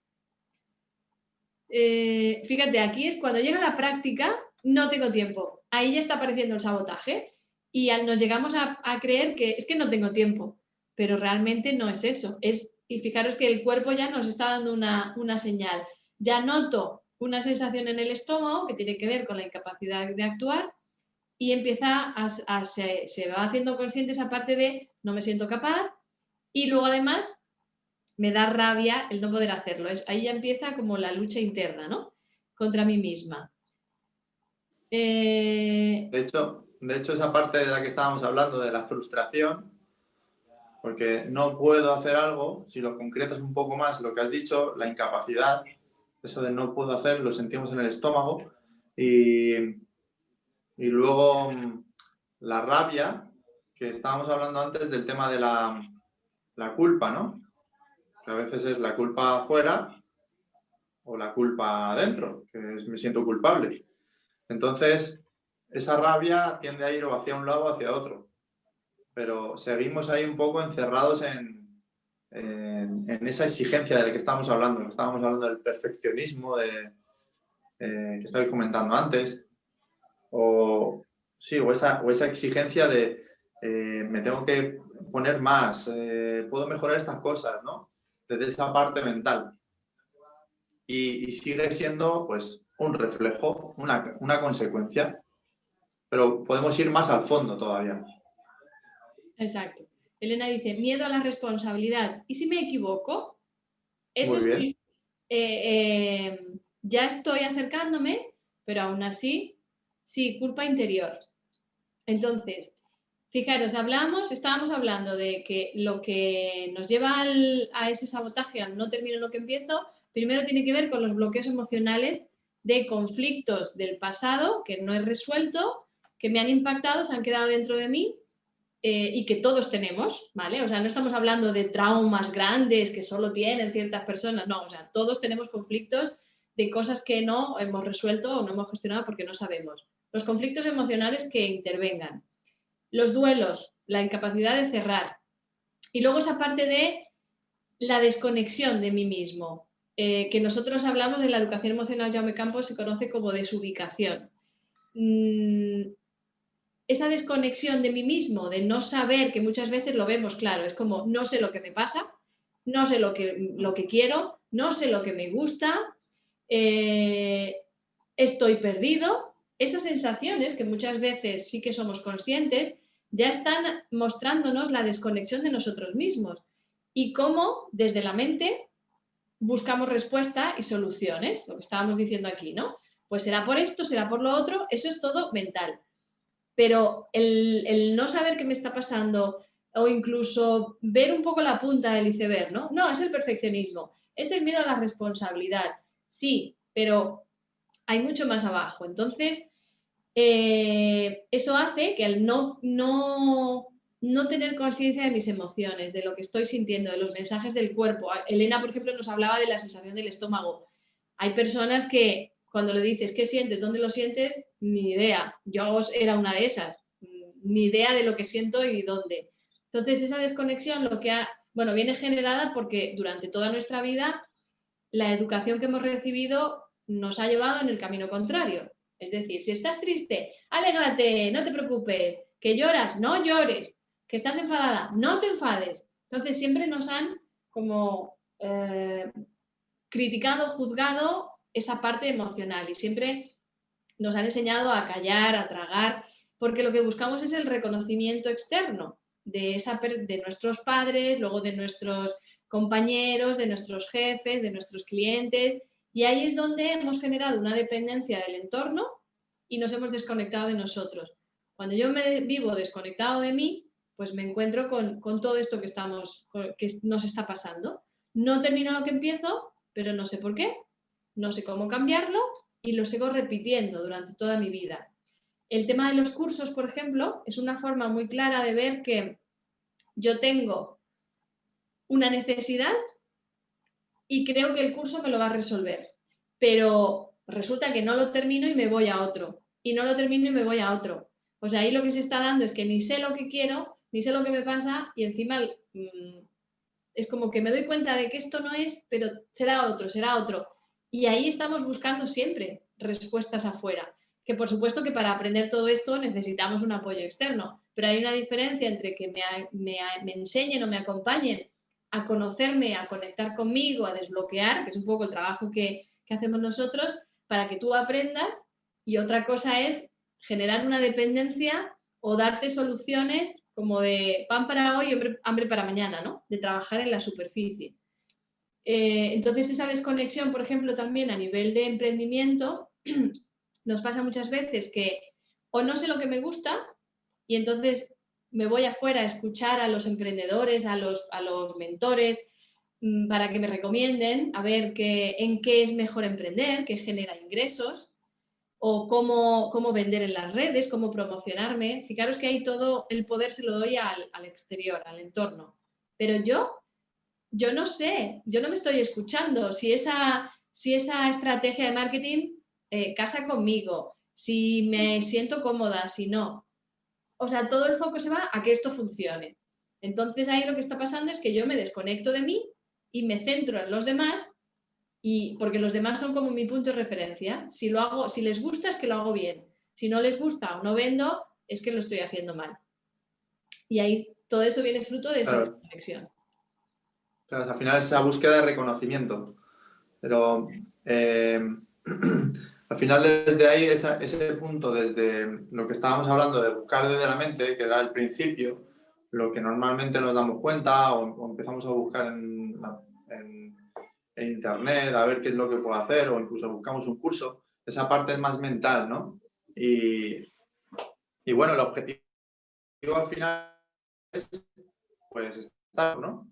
Fíjate, aquí es cuando llega la práctica, no tengo tiempo. Ahí ya está apareciendo el sabotaje y nos llegamos a creer que es que no tengo tiempo, pero realmente no es eso. Y fijaros que el cuerpo ya nos está dando una señal. Ya noto una sensación en el estómago que tiene que ver con la incapacidad de actuar y empieza se va haciendo consciente esa parte de no me siento capaz y luego además me da rabia el no poder hacerlo. Ahí ya empieza como la lucha interna, ¿no? Contra mí misma. De hecho, esa parte de la que estábamos hablando, de la frustración, porque no puedo hacer algo, si lo concretas un poco más, lo que has dicho, la incapacidad, eso de no puedo hacer, lo sentimos en el estómago, y luego la rabia, que estábamos hablando antes del tema de la culpa, ¿no? Que a veces es la culpa afuera o la culpa adentro, que es me siento culpable. Entonces, esa rabia tiende a ir o hacia un lado o hacia otro, pero seguimos ahí un poco encerrados en esa exigencia de la que estábamos hablando. Estábamos hablando del perfeccionismo que estabais comentando antes, o, sí, o esa exigencia de me tengo que poner más, puedo mejorar estas cosas, ¿no? Desde esa parte mental. Y sigue siendo pues un reflejo, una consecuencia, pero podemos ir más al fondo todavía. Exacto. Elena dice, miedo a la responsabilidad. ¿Y si me equivoco? Eso Muy bien. sí, ya estoy acercándome, pero aún así, sí, culpa interior. Entonces, fijaros, estábamos hablando de que lo que nos lleva a ese sabotaje, al no termino lo que empiezo, primero tiene que ver con los bloqueos emocionales de conflictos del pasado que no he resuelto, que me han impactado, se han quedado dentro de mí y que todos tenemos, ¿vale? O sea, no estamos hablando de traumas grandes que solo tienen ciertas personas, no, o sea, todos tenemos conflictos de cosas que no hemos resuelto o no hemos gestionado porque no sabemos. Los conflictos emocionales que intervengan, los duelos, la incapacidad de cerrar y luego esa parte de la desconexión de mí mismo, que nosotros hablamos de la educación emocional, Jaume Campos se conoce como desubicación. Esa desconexión de mí mismo, de no saber, que muchas veces lo vemos claro, es como no sé lo que me pasa, no sé lo que quiero, no sé lo que me gusta, estoy perdido. Esas sensaciones que muchas veces sí que somos conscientes, ya están mostrándonos la desconexión de nosotros mismos y cómo desde la mente buscamos respuesta y soluciones, lo que estábamos diciendo aquí, ¿no? Pues será por esto, será por lo otro, eso es todo mental. Pero el no saber qué me está pasando o incluso ver un poco la punta del iceberg, ¿no? No, es el perfeccionismo, es el miedo a la responsabilidad, sí, pero hay mucho más abajo. Entonces, eso hace que al no tener conciencia de mis emociones, de lo que estoy sintiendo, de los mensajes del cuerpo. Elena, por ejemplo, nos hablaba de la sensación del estómago. Hay personas que cuando le dices, ¿qué sientes? ¿Dónde lo sientes? Ni idea. Yo era una de esas. Ni idea de lo que siento y dónde. Entonces, esa desconexión viene generada porque durante toda nuestra vida la educación que hemos recibido nos ha llevado en el camino contrario. Es decir, si estás triste, alégrate, no te preocupes, que lloras, no llores, que estás enfadada, no te enfades. Entonces siempre nos han como criticado, juzgado esa parte emocional y siempre nos han enseñado a callar, a tragar, porque lo que buscamos es el reconocimiento externo de nuestros padres, luego de nuestros compañeros, de nuestros jefes, de nuestros clientes, y ahí es donde hemos generado una dependencia del entorno y nos hemos desconectado de nosotros. Cuando yo me vivo desconectado de mí, pues me encuentro con todo esto que nos está pasando. No termino lo que empiezo, pero no sé por qué, no sé cómo cambiarlo y lo sigo repitiendo durante toda mi vida. El tema de los cursos, por ejemplo, es una forma muy clara de ver que yo tengo una necesidad y creo que el curso me lo va a resolver. Pero resulta que no lo termino y me voy a otro. Y no lo termino y me voy a otro. O sea, ahí lo que se está dando es que ni sé lo que quiero, ni sé lo que me pasa y encima es como que me doy cuenta de que esto no es, pero será otro, será otro. Y ahí estamos buscando siempre respuestas afuera. Que por supuesto que para aprender todo esto necesitamos un apoyo externo, pero hay una diferencia entre que me enseñen o me acompañen a conocerme, a conectar conmigo, a desbloquear, que es un poco el trabajo que hacemos nosotros, para que tú aprendas, y otra cosa es generar una dependencia o darte soluciones como de pan para hoy, hambre para mañana, ¿no? De trabajar en la superficie. Entonces, esa desconexión, por ejemplo, también a nivel de emprendimiento, nos pasa muchas veces que o no sé lo que me gusta y entonces me voy afuera a escuchar a los emprendedores, a los mentores, para que me recomienden a ver en qué es mejor emprender, qué genera ingresos, o cómo vender en las redes, cómo promocionarme. Fijaros que ahí todo el poder se lo doy al exterior, al entorno. Pero yo no sé, yo no me estoy escuchando si esa estrategia de marketing casa conmigo, si me siento cómoda, si no. O sea, todo el foco se va a que esto funcione. Entonces ahí lo que está pasando es que yo me desconecto de mí y me centro en los demás, y porque los demás son como mi punto de referencia. Si lo hago, si les gusta es que lo hago bien. Si no les gusta o no vendo, es que lo estoy haciendo mal. Y ahí todo eso viene fruto de esa Claro, desconexión. claro, al final es esa búsqueda de reconocimiento. Pero al final desde ahí, ese punto, desde lo que estábamos hablando de buscar desde la mente, que era el principio, lo que normalmente nos damos cuenta o empezamos a buscar en internet, a ver qué es lo que puedo hacer, o incluso buscamos un curso, esa parte es más mental, ¿no? Y bueno, el objetivo al final es, pues, estar, ¿no?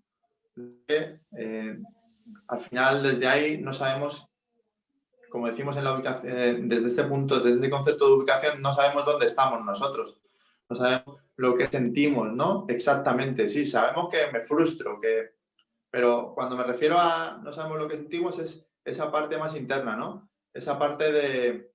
Que, al final, desde ahí no sabemos, como decimos en la ubicación, desde este punto, desde este concepto de ubicación, no sabemos dónde estamos nosotros, no sabemos lo que sentimos, ¿no? Exactamente, sí, sabemos que me frustro, pero cuando me refiero a no sabemos lo que sentimos es esa parte más interna, ¿no? Esa parte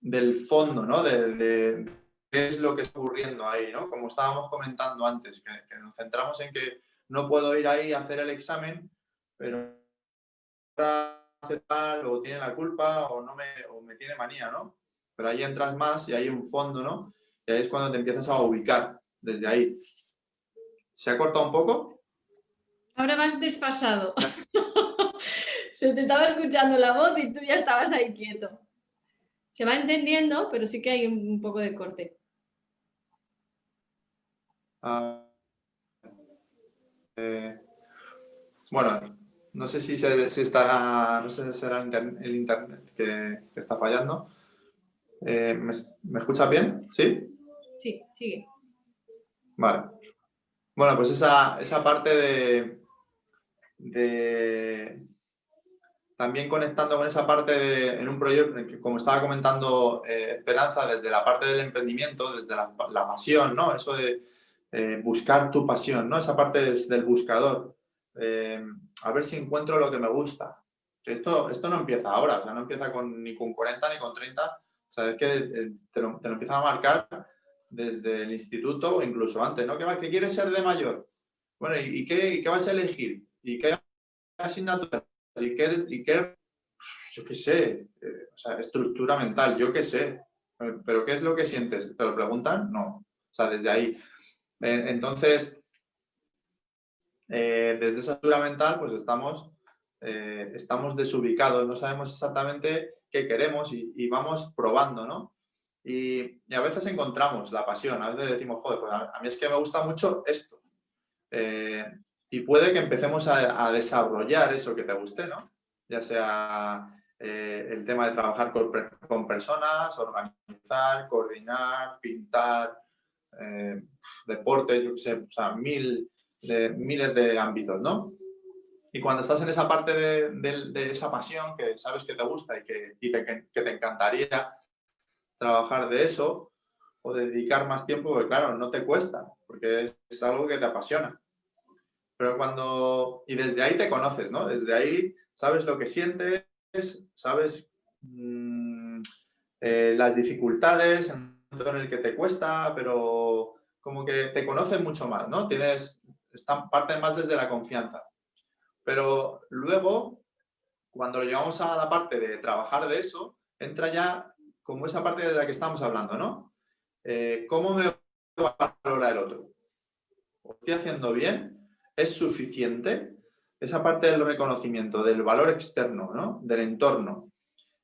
del fondo, ¿no? De qué es lo que está ocurriendo ahí, ¿no? Como estábamos comentando antes, que nos centramos en que no puedo ir ahí a hacer el examen, pero hace tal, o tiene la culpa, o me tiene manía, ¿no? Pero ahí entras más y hay un fondo, ¿no? Y ahí es cuando te empiezas a ubicar, desde ahí. ¿Se ha cortado un poco? Ahora vas desfasado. Se te estaba escuchando la voz y tú ya estabas ahí quieto. Se va entendiendo, pero sí que hay un poco de corte. Ah, bueno, no sé si está, no sé si será el internet que está fallando. ¿Me escuchas bien? ¿Sí? Sí, sigue. Vale. Bueno, pues esa parte de también conectando con esa parte en un proyecto, que, como estaba comentando Esperanza, desde la parte del emprendimiento, desde la pasión, ¿no? Eso de buscar tu pasión, ¿no? Esa parte del buscador. A ver si encuentro lo que me gusta. Esto no empieza ahora, o sea, no empieza ni con 40 ni con 30. O sea, es que te lo empiezan a marcar desde el instituto o incluso antes, ¿no? ¿Qué quieres ser de mayor? Bueno, ¿y qué vas a elegir? ¿Y qué asignatura? ¿Y qué, yo qué sé, o sea, estructura mental, yo qué sé, pero ¿qué es lo que sientes? ¿Te lo preguntan? No, o sea, desde ahí. Entonces, desde esa estructura mental, pues estamos desubicados, no sabemos exactamente qué queremos y vamos probando, ¿no? Y a veces encontramos la pasión, a veces decimos, joder, pues a mí es que me gusta mucho esto. Eh, y puede que empecemos a desarrollar eso que te guste, ¿no? Ya sea el tema de trabajar con personas, organizar, coordinar, pintar, deporte, yo qué sé, o sea, miles de ámbitos, ¿no? Y cuando estás en esa parte de esa pasión que sabes que te gusta que te encantaría trabajar de eso o dedicar más tiempo, porque claro, no te cuesta, porque es algo que te apasiona. y desde ahí te conoces, ¿no? Desde ahí sabes lo que sientes, sabes las dificultades, el momento en el que te cuesta, pero como que te conoces mucho más, ¿no? Parte más desde la confianza. Pero luego, cuando lo llevamos a la parte de trabajar de eso, entra ya como esa parte de la que estamos hablando, ¿no? ¿Cómo me valora el otro? ¿Lo estoy haciendo bien? ¿Es suficiente? Esa parte del reconocimiento, del valor externo, ¿no? Del entorno.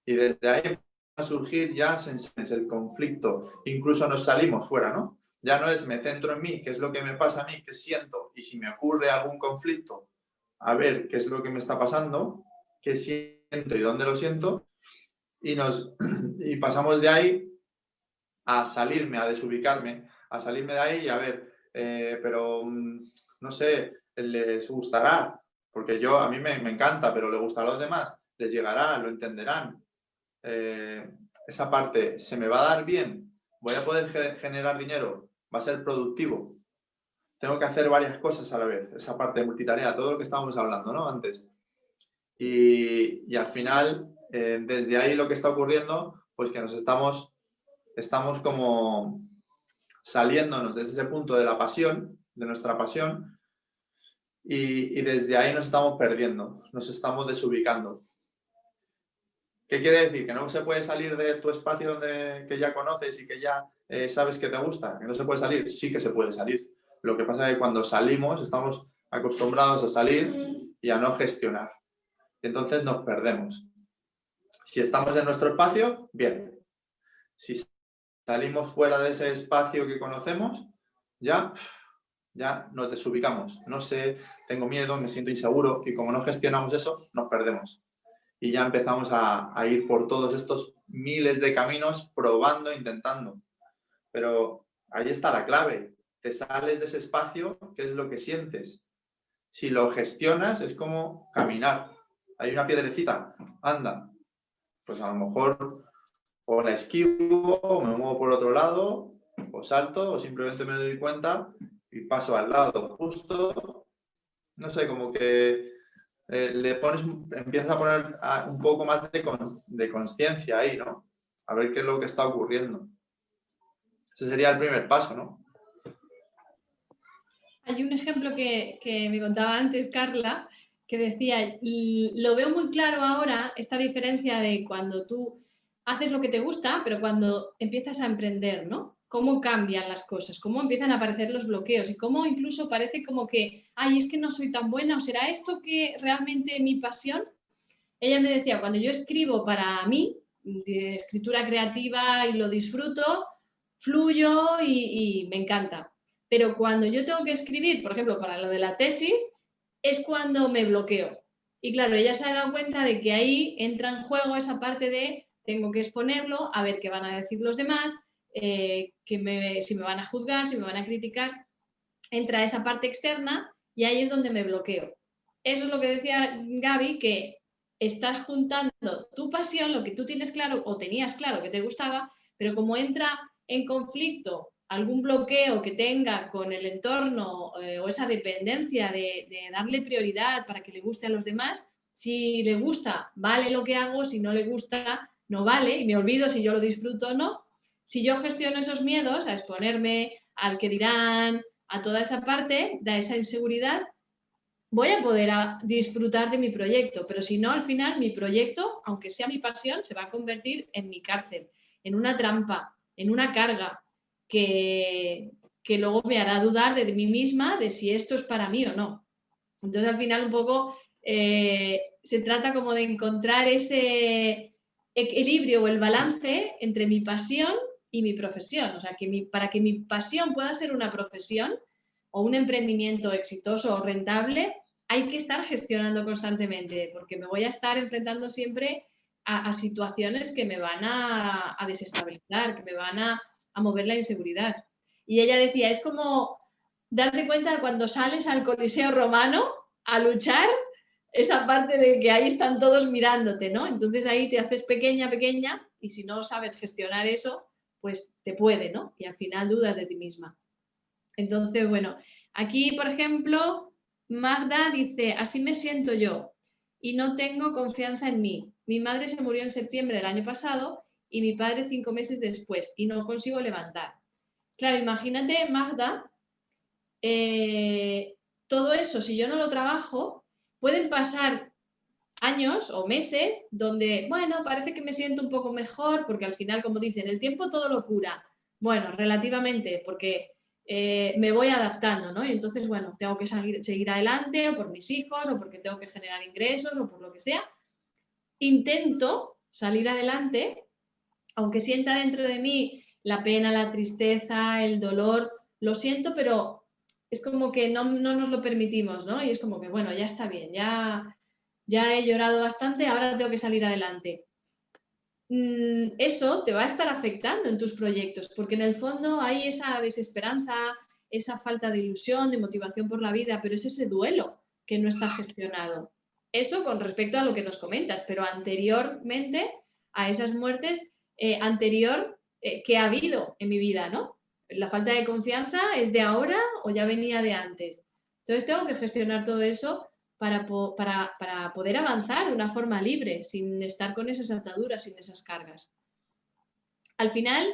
Y desde ahí empieza a surgir ya sensaciones, el conflicto. Incluso nos salimos fuera, ¿no? Ya no es me centro en mí, qué es lo que me pasa a mí, qué siento. Y si me ocurre algún conflicto, a ver qué es lo que me está pasando, qué siento y dónde lo siento. Y pasamos de ahí a salirme, a desubicarme, a salirme de ahí y a ver, pero no sé, les gustará, porque a mí me encanta, pero le gustará a los demás, les llegará, lo entenderán. Esa parte, ¿se me va a dar bien? ¿Voy a poder generar dinero? ¿Va a ser productivo? Tengo que hacer varias cosas a la vez, esa parte de multitarea, todo lo que estábamos hablando, ¿no? Antes. Y al final, desde ahí lo que está ocurriendo, pues que nos estamos como saliéndonos desde ese punto de la pasión, de nuestra pasión, y desde ahí nos estamos perdiendo, nos estamos desubicando. ¿Qué quiere decir? ¿Que no se puede salir de tu espacio que ya conoces y que ya sabes que te gusta? ¿Que no se puede salir? Sí que se puede salir. Lo que pasa es que cuando salimos estamos acostumbrados a salir y a no gestionar. Entonces nos perdemos. Si estamos en nuestro espacio, bien. Si salimos fuera de ese espacio que conocemos, ya nos desubicamos. No sé, tengo miedo, me siento inseguro y como no gestionamos eso, nos perdemos. Y ya empezamos a ir por todos estos miles de caminos probando, intentando. Pero ahí está la clave. Te sales de ese espacio, ¿qué es lo que sientes? Si lo gestionas, es como caminar. Hay una piedrecita, anda. Pues a lo mejor o la esquivo, o me muevo por otro lado, o salto, o simplemente me doy cuenta y paso al lado justo. No sé, como que empiezas a poner un poco más de consciencia ahí, ¿no? A ver qué es lo que está ocurriendo. Ese sería el primer paso, ¿no? Hay un ejemplo que me contaba antes Carla, que decía, y lo veo muy claro ahora, esta diferencia de cuando tú haces lo que te gusta, pero cuando empiezas a emprender, ¿no? Cómo cambian las cosas, cómo empiezan a aparecer los bloqueos y cómo incluso parece como que, ay, es que no soy tan buena, o será esto que realmente mi pasión. Ella me decía, cuando yo escribo para mí, de escritura creativa y lo disfruto, fluyo y me encanta. Pero cuando yo tengo que escribir, por ejemplo, para lo de la tesis, es cuando me bloqueo. Y claro, ella se ha dado cuenta de que ahí entra en juego esa parte de tengo que exponerlo, a ver qué van a decir los demás, si me van a juzgar, si me van a criticar. Entra esa parte externa y ahí es donde me bloqueo. Eso es lo que decía Gaby, que estás juntando tu pasión, lo que tú tienes claro o tenías claro que te gustaba, pero como entra en conflicto algún bloqueo que tenga con el entorno o esa dependencia de darle prioridad para que le guste a los demás, si le gusta, vale lo que hago, si no le gusta, no vale, y me olvido si yo lo disfruto o no. Si yo gestiono esos miedos a exponerme al que dirán, a toda esa parte, da esa inseguridad, voy a poder disfrutar de mi proyecto, pero si no, al final mi proyecto, aunque sea mi pasión, se va a convertir en mi cárcel, en una trampa, en una carga que luego me hará dudar de mí misma de si esto es para mí o no. Entonces, al final, un poco se trata como de encontrar ese equilibrio o el balance entre mi pasión y mi profesión. O sea, para que mi pasión pueda ser una profesión o un emprendimiento exitoso o rentable, hay que estar gestionando constantemente, porque me voy a estar enfrentando siempre a situaciones que me van a desestabilizar, que me van a mover la inseguridad. Y ella decía, es como darte cuenta de cuando sales al Coliseo Romano a luchar, esa parte de que ahí están todos mirándote, ¿no? Entonces ahí te haces pequeña, pequeña, y si no sabes gestionar eso, pues te puede, ¿no? Y al final dudas de ti misma. Entonces, bueno, aquí, por ejemplo, Magda dice, así me siento yo y no tengo confianza en mí. Mi madre se murió en septiembre del año pasado y mi padre 5 meses después y no consigo levantar. Claro, imagínate, Magda, todo eso, si yo no lo trabajo, pueden pasar años o meses donde, bueno, parece que me siento un poco mejor, porque al final, como dicen, el tiempo todo lo cura. Bueno, relativamente, porque me voy adaptando, ¿no? Y entonces, bueno, tengo que seguir adelante, o por mis hijos, o porque tengo que generar ingresos, o por lo que sea. Intento salir adelante, aunque sienta dentro de mí la pena, la tristeza, el dolor, lo siento, pero es como que no nos lo permitimos, ¿no? Y es como que, bueno, ya está bien, ya he llorado bastante, ahora tengo que salir adelante. Eso te va a estar afectando en tus proyectos, porque en el fondo hay esa desesperanza, esa falta de ilusión, de motivación por la vida, pero es ese duelo que no está gestionado. Eso con respecto a lo que nos comentas, pero anteriormente a esas muertes, que ha habido en mi vida, ¿no? La falta de confianza es de ahora o ya venía de antes. Entonces tengo que gestionar todo eso para poder avanzar de una forma libre, sin estar con esas ataduras, sin esas cargas. Al final,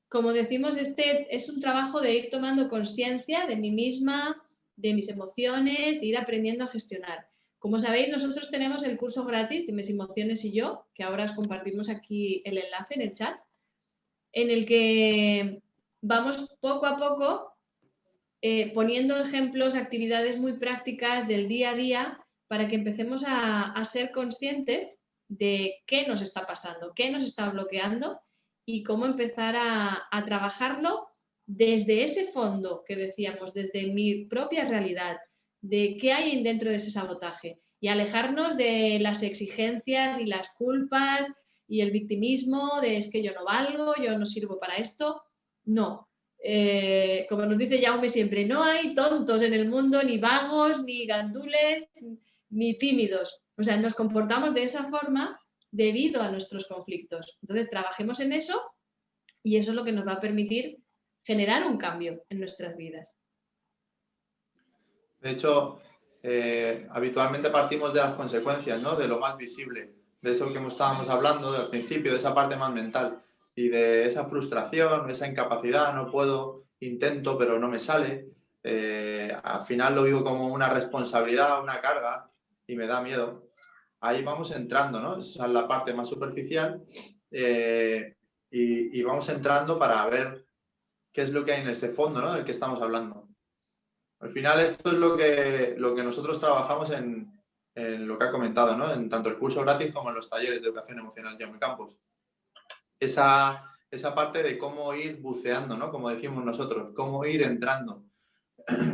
como decimos, este es un trabajo de ir tomando conciencia de mí misma, de mis emociones, de ir aprendiendo a gestionar. Como sabéis, nosotros tenemos el curso gratis de Mis Emociones y Yo, que ahora os compartimos aquí el enlace en el chat, en el que vamos poco a poco poniendo ejemplos, actividades muy prácticas del día a día para que empecemos a ser conscientes de qué nos está pasando, qué nos está bloqueando y cómo empezar a trabajarlo desde ese fondo que decíamos, desde mi propia realidad, de qué hay dentro de ese sabotaje y alejarnos de las exigencias y las culpas y el victimismo de es que yo no valgo, yo no sirvo para esto. No, como nos dice Jaume siempre, no hay tontos en el mundo, ni vagos, ni gandules, ni tímidos. O sea, nos comportamos de esa forma debido a nuestros conflictos. Entonces, trabajemos en eso y eso es lo que nos va a permitir generar un cambio en nuestras vidas. De hecho, habitualmente partimos de las consecuencias, ¿no? De lo más visible, de eso que estábamos hablando al principio, de esa parte más mental y de esa frustración, esa incapacidad, no puedo, intento, pero no me sale. Al final lo vivo como una responsabilidad, una carga y me da miedo. Ahí vamos entrando, ¿no? Esa es la parte más superficial y vamos entrando para ver qué es lo que hay en ese fondo, ¿no? Del que estamos hablando. Al final esto es lo que nosotros trabajamos en lo que ha comentado, ¿no? En tanto el curso gratis como en los talleres de educación emocional Jaume Campos. Esa parte de cómo ir buceando, ¿no? Como decimos nosotros, cómo ir entrando,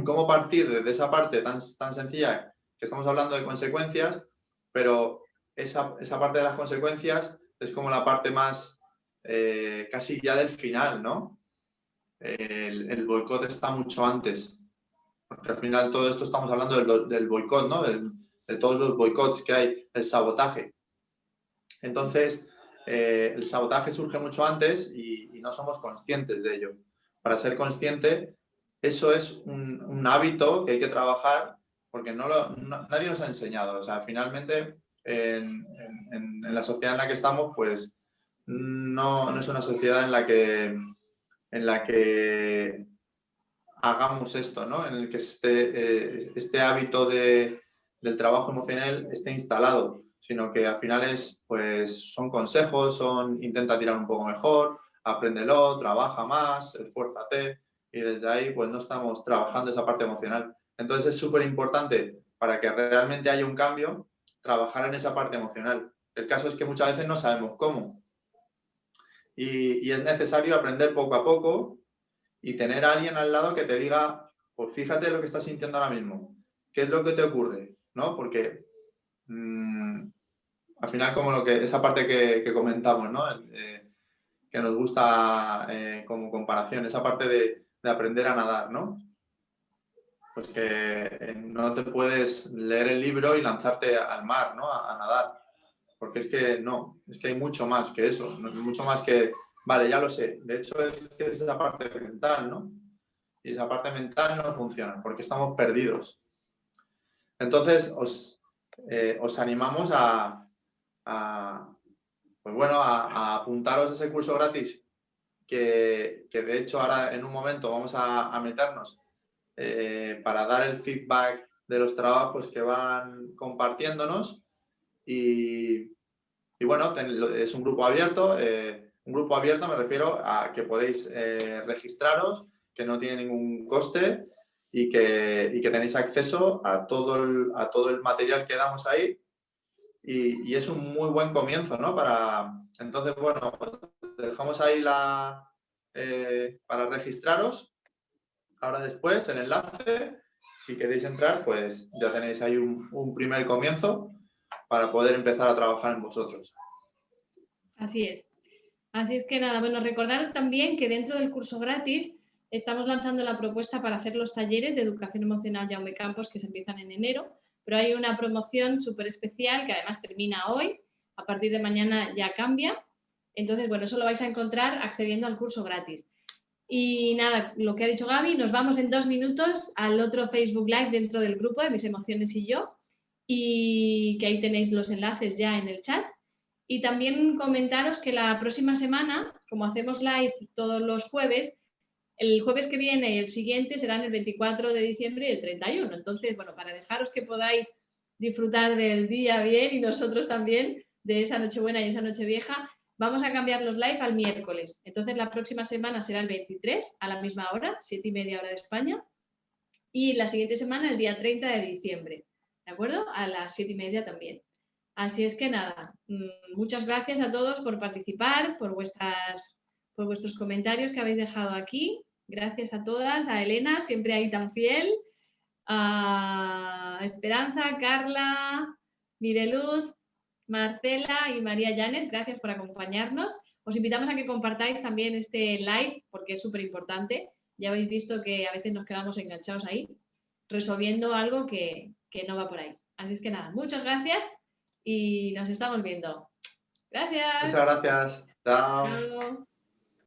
cómo partir desde esa parte tan sencilla que estamos hablando de consecuencias, pero esa parte de las consecuencias es como la parte más casi ya del final, ¿no? El boicot está mucho antes. Porque al final todo esto estamos hablando del boicot, ¿no? De todos los boicots que hay, el sabotaje. Entonces, el sabotaje surge mucho antes y no somos conscientes de ello. Para ser consciente, eso es un hábito que hay que trabajar porque nadie nos ha enseñado. O sea, finalmente, en la sociedad en la que estamos, pues no es una sociedad en la que hagamos esto, ¿no? En el que este hábito del trabajo emocional esté instalado, sino que al final pues, son consejos, intenta tirar un poco mejor, apréndelo, trabaja más, esfuérzate, y desde ahí pues no estamos trabajando esa parte emocional. Entonces es súper importante para que realmente haya un cambio, trabajar en esa parte emocional. El caso es que muchas veces no sabemos cómo. Y es necesario aprender poco a poco y tener a alguien al lado que te diga, pues fíjate lo que estás sintiendo ahora mismo, qué es lo que te ocurre, ¿no? Porque al final como esa parte que comentamos, ¿no? Que nos gusta como comparación, esa parte de aprender a nadar, ¿no? Pues que no te puedes leer el libro y lanzarte al mar, ¿no? A nadar, porque es que hay mucho más que eso, mucho más que, vale, ya lo sé, de hecho es que es esa parte mental, ¿no? Y esa parte mental no funciona porque estamos perdidos. Entonces, os animamos pues bueno, a apuntaros a ese curso gratis que de hecho ahora en un momento vamos a meternos para dar el feedback de los trabajos que van compartiéndonos y bueno, es un grupo abierto. Un grupo abierto me refiero a que podéis registraros, que no tiene ningún coste y que tenéis acceso a todo el material que damos ahí y es un muy buen comienzo, ¿no? Entonces, bueno, dejamos ahí para registraros. Ahora después, el enlace, si queréis entrar, pues ya tenéis ahí un primer comienzo para poder empezar a trabajar en vosotros. Así es. Así es que nada, bueno, recordar también que dentro del curso gratis estamos lanzando la propuesta para hacer los talleres de educación emocional Jaume Campos que se empiezan en enero, pero hay una promoción súper especial que además termina hoy, a partir de mañana ya cambia. Entonces, bueno, eso lo vais a encontrar accediendo al curso gratis. Y nada, lo que ha dicho Gaby, nos vamos en 2 minutos al otro Facebook Live dentro del grupo de Mis Emociones y Yo, y que ahí tenéis los enlaces ya en el chat. Y también comentaros que la próxima semana, como hacemos live todos los jueves, el jueves que viene y el siguiente serán el 24 de diciembre y el 31. Entonces, bueno, para dejaros que podáis disfrutar del día bien y nosotros también de esa Nochebuena y esa Nochevieja, vamos a cambiar los live al miércoles. Entonces, la próxima semana será el 23 a la misma hora, 7:30 hora de España, y la siguiente semana el día 30 de diciembre, ¿de acuerdo? A las 7:30 también. Así es que nada, muchas gracias a todos por participar, por vuestros comentarios que habéis dejado aquí. Gracias a todas, a Elena, siempre ahí tan fiel, a Esperanza, Carla, Mireluz, Marcela y María Janet, gracias por acompañarnos. Os invitamos a que compartáis también este live porque es súper importante. Ya habéis visto que a veces nos quedamos enganchados ahí, resolviendo algo que no va por ahí. Así es que nada, muchas gracias y nos estamos viendo. Gracias. Muchas gracias. Chao. Chao.